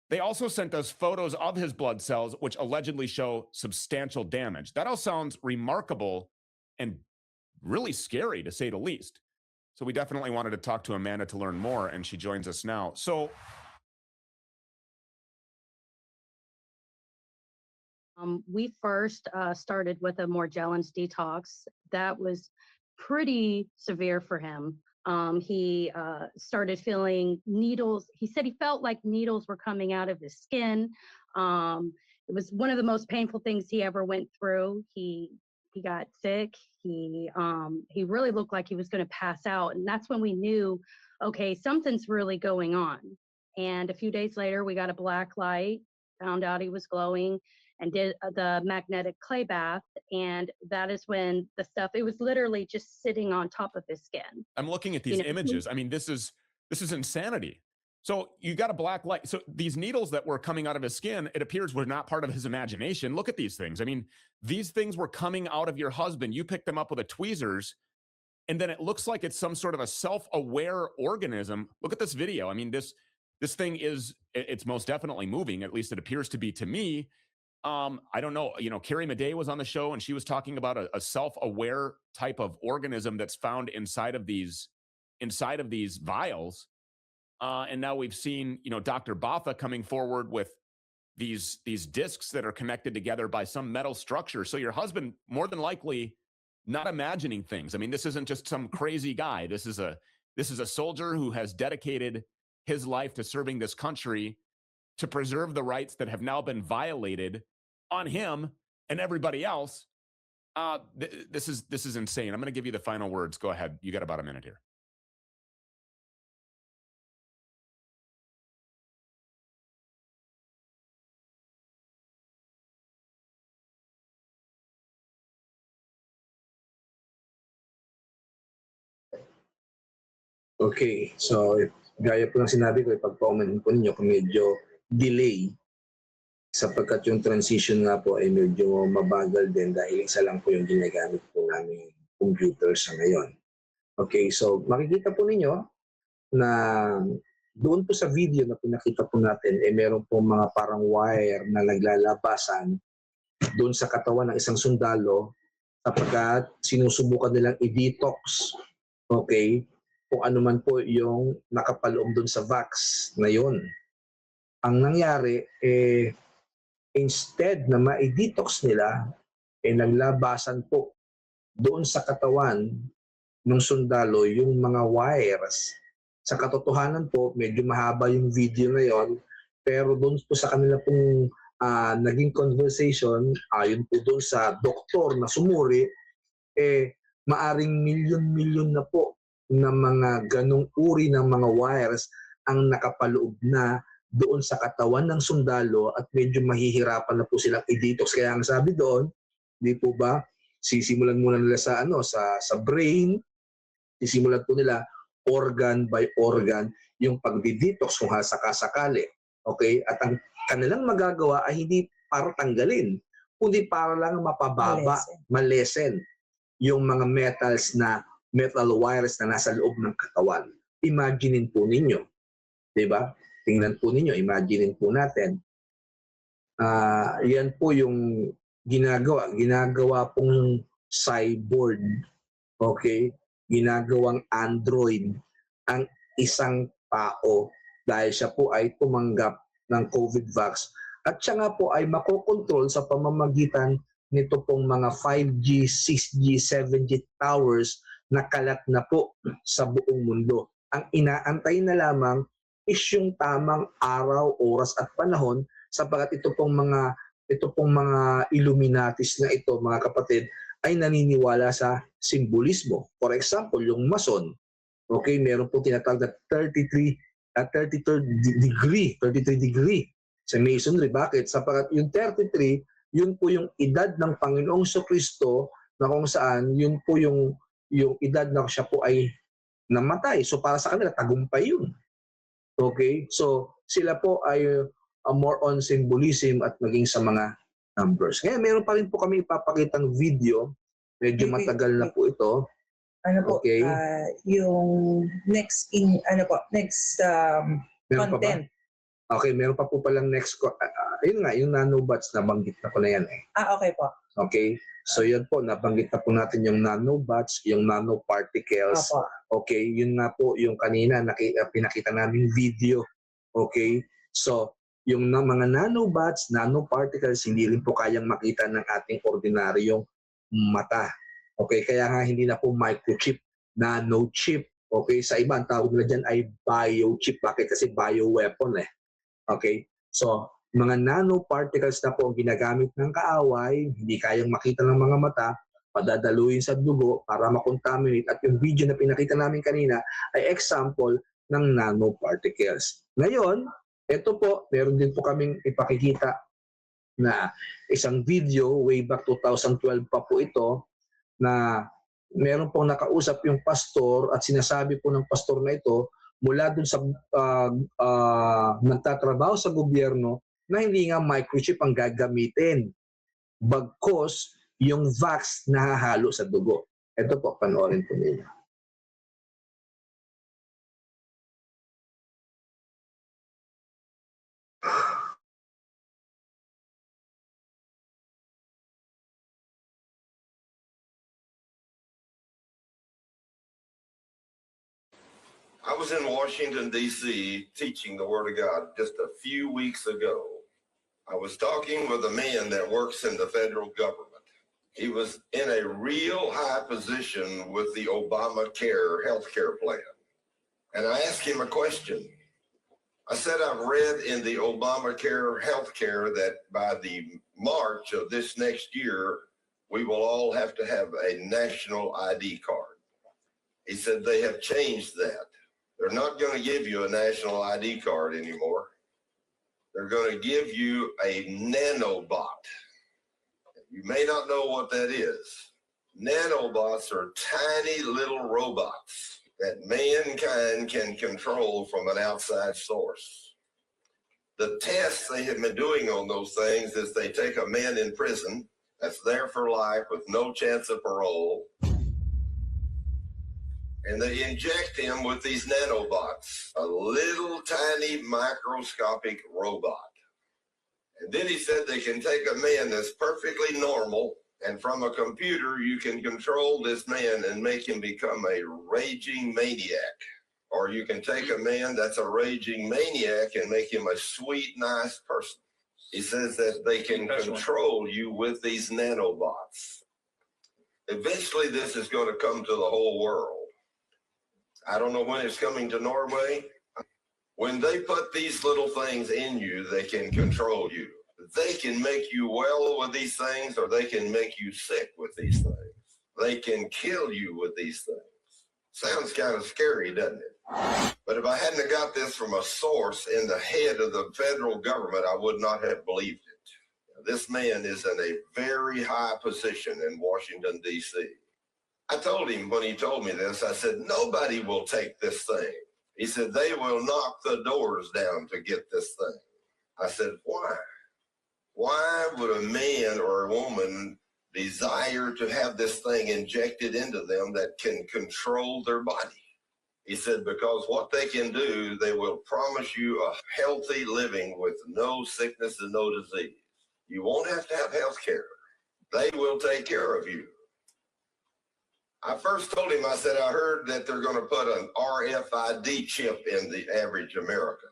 They also sent us photos of his blood cells, which allegedly show substantial damage. That all sounds remarkable and really scary, to say the least. So we definitely wanted to talk to Amanda to learn more, and she joins us now. So we first started with a Morgellons detox. That was pretty severe for him. He started feeling needles. He said he felt like needles were coming out of his skin. It was one of the most painful things he ever went through. He got sick. He really looked like he was going to pass out. And that's when we knew, okay, something's really going on. And a few days later, we got a black light, found out he was glowing, and did the magnetic clay bath. And that is when the stuff, it was literally just sitting on top of his skin. I'm looking at these images. I mean, this is insanity. So you got a black light. So these needles that were coming out of his skin, it appears were not part of his imagination. Look at these things. I mean, these things were coming out of your husband. You picked them up with a tweezers, and then it looks like it's some sort of a self-aware organism. Look at this video. I mean, this thing it's most definitely moving. At least it appears to be to me. I don't know, Carrie Madej was on the show and she was talking about a self-aware type of organism that's found inside of these vials. And now we've seen, Dr. Botha coming forward with these discs that are connected together by some metal structure. So your husband, more than likely, not imagining things. I mean, this isn't just some crazy guy. This is a soldier who has dedicated his life to serving this country to preserve the rights that have now been violated on him and everybody else. This is insane. I'm going to give you the final words. Go ahead. You got about a minute here. Okay, so gaya po ng sinabi ko, ipagpaumanin po ninyo kung medyo delay sapagkat yung transition nga po ay medyo mabagal din dahil isa lang po yung ginagamit po namin computer sa ngayon. Okay, so makikita po ninyo na doon po sa video na pinakita po natin, meron po mga parang wire na naglalabasan doon sa katawan ng isang sundalo sapagkat sinusubukan nilang i-detox, okay, kung ano man po yung nakapaloob doon sa vax na yun. Ang nangyari, instead na ma-detox nila, naglabasan po doon sa katawan ng sundalo yung mga wires. Sa katotohanan po, medyo mahaba yung video na yon, pero doon po sa kanila pong naging conversation, ayon po doon sa doktor na sumuri, maaring milyon-milyon na po na mga ganong uri ng mga wires ang nakapaloob na doon sa katawan ng sundalo at medyo mahihirapan na po silang i-detox. Kaya ang sabi doon, di po ba, sisimulan muna nila sa sa brain, sisimulan po nila organ by organ yung pagdi-detox kung sakasakali. Okay? At ang kanilang magagawa ay hindi para tanggalin, kundi para lang mapababa, malesen yung mga metal wires na nasa loob ng katawan. Imaginein po ninyo. Diba? Tingnan po ninyo, imaginein po natin. Yan po yung ginagawa. Ginagawa pong cyborg. Okay? Ginagawang android ang isang tao dahil siya po ay tumanggap ng COVID vax. At siya nga po ay makokontrol sa pamamagitan nito pong mga 5G, 6G, 7G towers na kalat na po sa buong mundo. Ang inaantay na lamang is yung tamang araw, oras at panahon sapagkat ito pong mga Illuminatis na ito, mga kapatid, ay naniniwala sa simbolismo. For example, yung Mason, okay, meron po tinatawag na 33rd degree sa Masonry. Bakit? Sapagkat yung 33, yun po yung edad ng Panginoong Kristo na kung saan yun po yung edad na siya po ay namatay. So para sa kanila, tagumpay yun. Okay? So sila po ay more on symbolism at maging sa mga numbers. Ngayon, meron pa rin po kami ipapakitang video. Medyo matagal na po ito. Okay. Yung next content. Okay, meron pa po palang next. Ayun nga, yung nanobots, nabanggit na ko na yan eh. Okay po. Okay. So yun po, nabanggit na po natin yung nanobots, yung nanoparticles. Opo. Okay, yun nga po yung kanina pinakita naming video. Okay, so yung mga nanobots, nanoparticles, hindi rin po kayang makita ng ating ordinaryong mata. Okay, kaya nga hindi na po microchip, nanochip. Okay, sa iba ang tawag nila dyan ay biochip. Bakit? Kasi bioweapon eh. Okay, so mga nanoparticles na po ang ginagamit ng kaaway, hindi kayang makita ng mga mata, padadaluin sa dugo para makontaminate. At yung video na pinakita namin kanina ay example ng nanoparticles. Ngayon, ito po, meron din po kaming ipakikita na isang video, way back 2012 pa po ito, na meron pong nakausap yung pastor at sinasabi po ng pastor na ito mula dun sa nagtatrabaho sa gobyerno na hindi nga microchip ang gagamitin. Bagkos yung vax na hahalo sa dugo. Ito po, panoorin po ninyo. I was in Washington, D.C., teaching the Word of God just a few weeks ago. I was talking with a man that works in the federal government. He was in a real high position with the Obamacare healthcare plan. And I asked him a question. I said, I've read in the Obamacare healthcare that by the March of this next year, we will all have to have a national ID card. He said, they have changed that. They're not going to give you a national ID card anymore. They're going to give you a nanobot. You may not know what that is. Nanobots are tiny little robots that mankind can control from an outside source. The tests they have been doing on those things is they take a man in prison that's there for life with no chance of parole, and they inject him with these nanobots, a little tiny microscopic robot. And then he said they can take a man that's perfectly normal, and from a computer, you can control this man and make him become a raging maniac. Or you can take a man that's a raging maniac and make him a sweet, nice person. He says that they can control you with these nanobots. Eventually, this is going to come to the whole world. I don't know when it's coming to Norway. When they put these little things in you, they can control you. They can make you well with these things, or they can make you sick with these things. They can kill you with these things. Sounds kind of scary, doesn't it? But if I hadn't got this from a source in the head of the federal government, I would not have believed it. This man is in a very high position in Washington, D.C. I told him when he told me this, I said, nobody will take this thing. He said, they will knock the doors down to get this thing. I said, why? Why would a man or a woman desire to have this thing injected into them that can control their body? He said, because what they can do, they will promise you a healthy living with no sickness and no disease. You won't have to have health care. They will take care of you. I first told him, I said, I heard that they're going to put an RFID chip in the average American.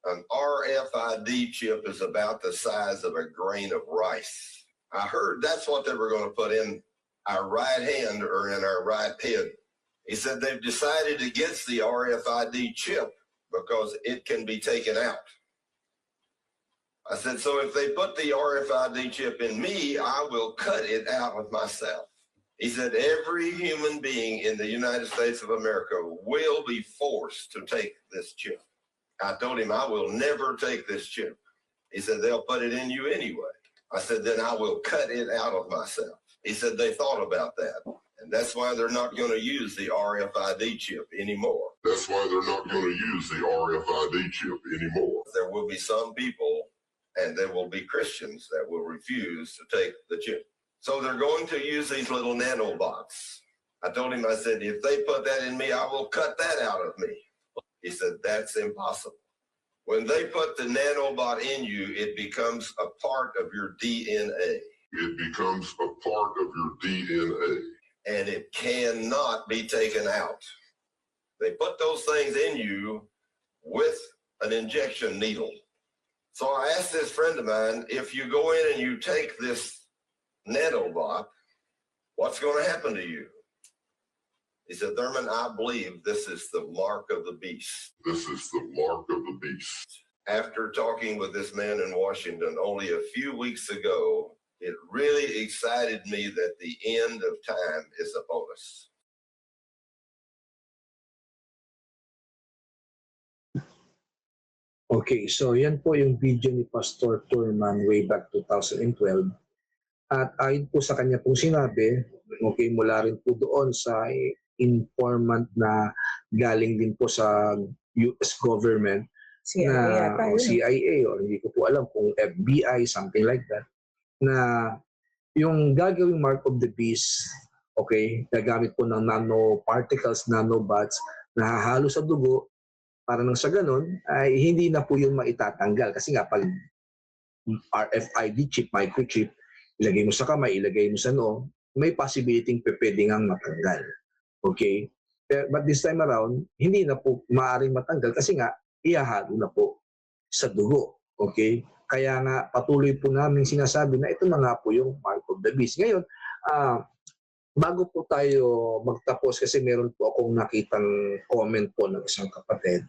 An RFID chip is about the size of a grain of rice. I heard that's what they were going to put in our right hand or in our right head. He said they've decided against the RFID chip because it can be taken out. I said, so if they put the RFID chip in me, I will cut it out of myself. He said every human being in the United States of America will be forced to take this chip. I told him I will never take this chip. He said they'll put it in you anyway. I said then I will cut it out of myself. He said they thought about that. And that's why they're not going to use the RFID chip anymore. That's why they're not going to use the RFID chip anymore. There will be some people, and there will be Christians that will refuse to take the chip. So they're going to use these little nanobots. I told him, I said, if they put that in me, I will cut that out of me. He said, that's impossible. When they put the nanobot in you, it becomes a part of your DNA. It becomes a part of your DNA. And it cannot be taken out. They put those things in you with an injection needle. So I asked this friend of mine, if you go in and you take this nanobot, what's going to happen to you? He said, Thurman, I believe this is the mark of the beast. This is the mark of the beast. After talking with this man in Washington only a few weeks ago, it really excited me that the end of time is upon us. Okay, so yan po yung video ni Pastor Thurman way back 2012. At ayon po sa kanya pong sinabi, okay, mula rin po doon sa informant na galing din po sa US government, CIA o CIA, o hindi ko po alam kung FBI, something like that, na yung gagawing mark of the beast, okay, gagamit po ng nanoparticles, nanobots, na hahalo sa dugo, para nang sa ganun, ay hindi na po yung maitatanggal. Kasi nga, pag RFID chip, microchip, ilagay mo sa kamay, ilagay mo sa noo, may possibility pwede ngang matanggal. Okay? But this time around, hindi na po maaaring matanggal kasi nga, ihahalo na po sa dugo. Okay? Kaya nga, patuloy po namin sinasabi na ito na nga po yung mark of the beast. Ngayon, bago po tayo magtapos kasi meron po akong nakitang comment po ng isang kapatid.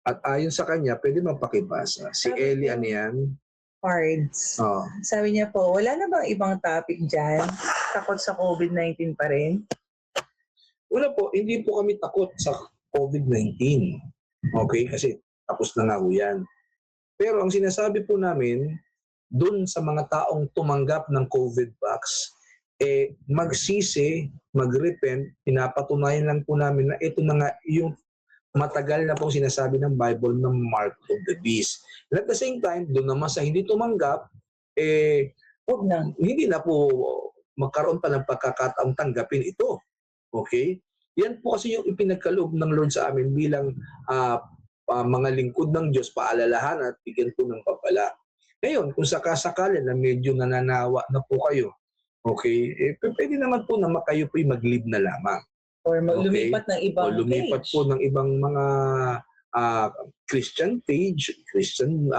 At ayon sa kanya, pwede mapakibasa. Si Ellie, ano yan? Cards. Oh. Sabi niya po, wala na bang ibang topic dyan? Takot sa COVID-19 pa rin? Una po, hindi po kami takot sa COVID-19. Okay? Kasi tapos na nga po yan. Pero ang sinasabi po namin, dun sa mga taong tumanggap ng COVID vax, magsisi, mag-repent, pinapatunayan lang po namin na ito na nga yung matagal na pong sinasabi ng Bible ng mark of the beast. And at the same time, doon naman sa hindi tumanggap, hindi na po magkaroon pa ng pagkakataong tanggapin ito. Okay? Yan po kasi yung ipinagkaloob ng Lord sa amin bilang mga lingkod ng Diyos, paalalahan at bigyan po ng papala. Ngayon, kung sakasakali na medyo nananawa na po kayo, okay, pwede naman po na kayo po'y mag-leave na lamang. Or lumipat ng ibang o lumipat page. po ng ibang mga Christian page, Christian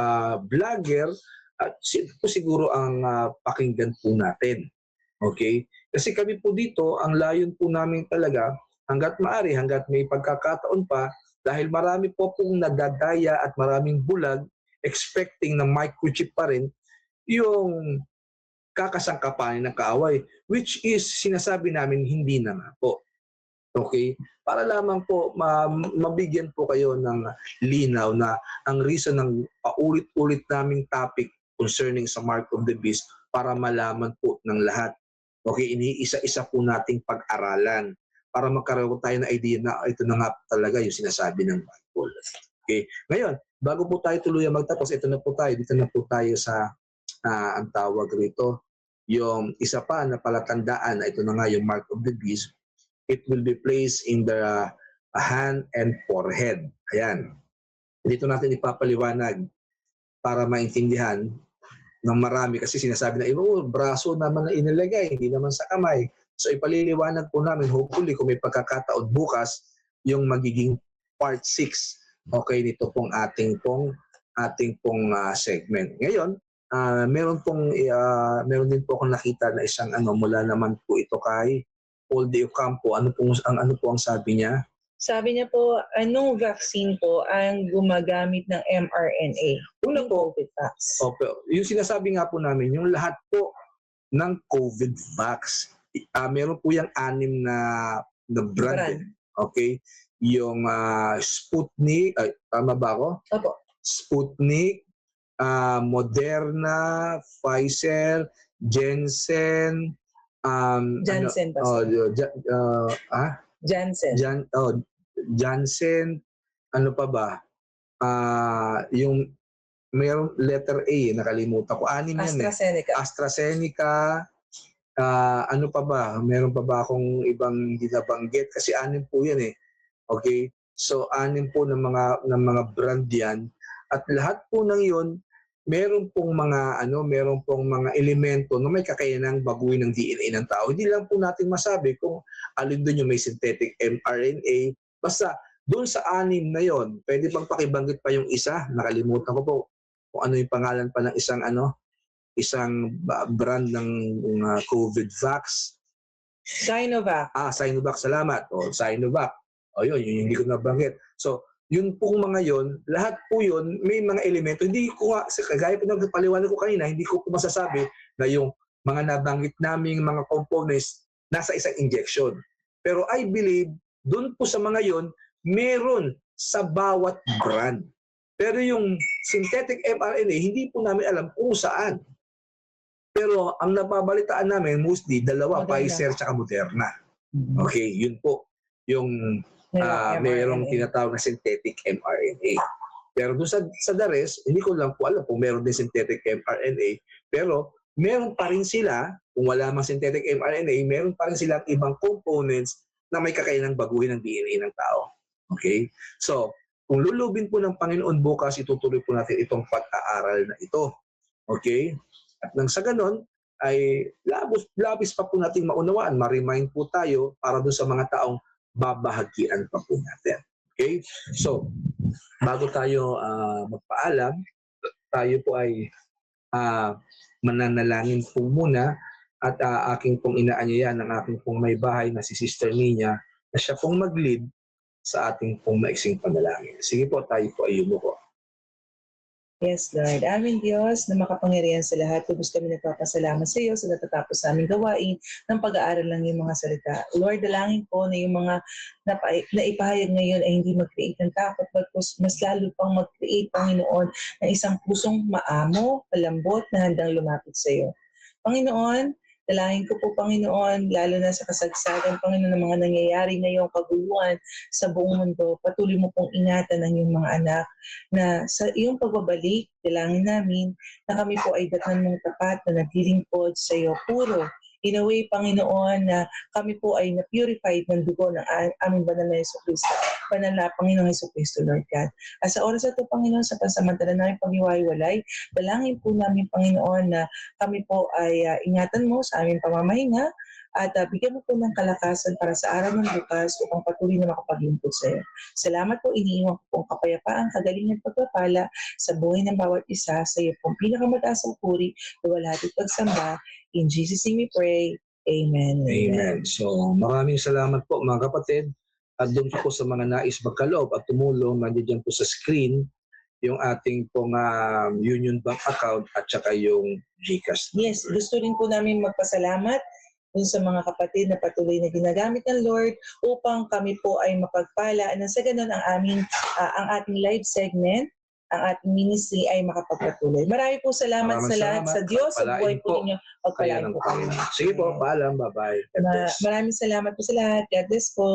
vlogger, at siguro ang pakinggan po natin. Okay? Kasi kami po dito, ang layon po namin talaga, hanggat maaari, hanggat may pagkakataon pa, dahil marami po pong nadadaya at maraming bulag, expecting na microchip pa rin, yung kakasangkapanin ng kaaway, which is sinasabi namin hindi na nga po. Okay? Para lamang po mabigyan po kayo ng linaw na ang reason ng paulit-ulit naming topic concerning sa mark of the beast para malaman po ng lahat. Okay? Iniisa-isa po nating pag-aralan para magkaroon tayo ng idea na ito na nga talaga yung sinasabi ng Bible. Okay? Ngayon, bago po tayo tuluyan magtapos, ito na po tayo. Dito na po tayo sa ang tawag rito. Yung isa pa na palatandaan na ito na nga yung mark of the beast, it will be placed in the hand and forehead. Ayan. Dito natin ipapaliwanag para maintindihan ng marami kasi sinasabi na, braso naman na inilagay, hindi naman sa kamay. So ipaliliwanag po namin, hopefully kung may pagkakataon bukas, yung magiging part 6, okay, nito pong ating pong segment. Ngayon, meron din po akong nakita na isang mula naman po ito kay Paul De Ocampo. Ano po ang sabi niya? Sabi niya po, anong vaccine po ang gumagamit ng mRNA? Una po, COVID vax. yung sinasabi nga po namin, yung lahat po ng COVID vax, meron po yung 6 na brand. Okay? Yung Sputnik, tama ba ako? Opo. Sputnik, Moderna, Pfizer, Janssen, Janssen ba? Janssen, ano pa ba? Yung mayroong letter A, nakalimutan ko. 6 yan AstraZeneca. AstraZeneca, ano pa ba? Meron pa ba akong ibang dinabanggit? Kasi 6 po yan eh. Okay? So 6 po ng mga brand yan. At lahat po ng yun, meron pong mga elemento na may kakayanang baguhin ng DNA ng tao. Hindi lang po natin masabi kung alin doon yung may synthetic mRNA. Basta doon sa 6 na yon, pwede bang pakibanggit pa yung isa? Nakalimutan ko po kung ano yung pangalan pa ng isang brand ng COVID vax. Sinovac. Sinovac, salamat. Sinovac. Yun hindi ko nabanggit. So, yun pong mga yon, lahat po yun, may mga elemento. Hindi ko nga, kagaya po ng paliwanag ko kanina, hindi ko po masasabi na yung mga nabanggit naming mga components nasa isang injection. Pero I believe, dun po sa mga yon, meron sa bawat brand. Pero yung synthetic mRNA, hindi po namin alam kung saan. Pero ang napabalitaan namin, mostly, 2, Pfizer at Moderna. Okay, yun po. Yung mayroong tinatawag na synthetic mRNA. Pero doon sa the rest, hindi ko lang po alam kung meron din synthetic mRNA. Pero meron pa rin sila, kung wala mang synthetic mRNA, meron pa rin silang ibang components na may kakayanang baguhin ng DNA ng tao. Okay? So, kung lulubin po ng Panginoon bukas, itutuloy po natin itong pag-aaral na ito. Okay? At nang sa ganon, ay labis pa po nating maunawaan, ma-remind po tayo para doon sa mga taong babahagian pa po natin. Okay? So, bago tayo magpaalam, tayo po ay mananalangin po muna at aking pong inaanyayan ng aking pong may bahay na si Sister Nina na siya pong mag-lead sa ating pong maiksing panalangin. Sige po, tayo po ay yumuko. Yes, Lord. Aming Diyos na makapangyarihan sa lahat, lubos kami nagpapasalamat sa iyo sa natatapos naming gawain ng pag-aaral ng iyong mga salita. Lord, dalangin ko na yung mga naipahayag ngayon ay hindi mag-create ng takot, but mas lalo pang mag-create, Panginoon, ng isang pusong maamo, malambot na handang lumapit sa iyo. Panginoon, dalangin ko po, Panginoon, lalo na sa kasagsagan, Panginoon, ng mga nangyayari ngayong kaguluhan sa buong mundo. Patuloy mo pong ingatan ang iyong mga anak na sa iyong pagbabalik, dalangin namin na kami po ay datnan mong tapat na naglilingkod sa iyo puro. In a way, Panginoon, na kami po ay na-purified ng dugo ng aming banal na Jesucristo. Banal na Panginoong Jesucristo, Lord God. At sa oras na ito, Panginoon, sa pansamantala namin pag-iwalay, dalangin po namin, Panginoon, na kami po ay ingatan mo sa aming pamamahinga at bigyan mo po ng kalakasan para sa araw ng bukas upang patuloy na makapaglingkod sa iyo. Salamat po, iniiwan ko pong kapayapaan, kagalingan, pagpapala sa buhay ng bawat isa sa iyo pong pinakamataas ang puri, luwalhati at pagsamba. In Jesus' name we pray. Amen. Amen. So, maraming salamat po mga kapatid. At doon po sa mga nais magkaloob at tumulong, nandiyan po sa screen yung ating pong Union Bank account at saka yung GCash. Yes, gusto rin po namin magpasalamat dun sa mga kapatid na patuloy na ginagamit ng Lord upang kami po ay mapagpala na sa ganun ang ating live segment, ang ating ministry ay makapagpatuloy. Marami po salamat sa lahat sa Diyos sa buhay po ninyo. Pagpalain po kami. Sige po, paalam. Bye-bye. Maraming salamat po sa lahat. God bless po.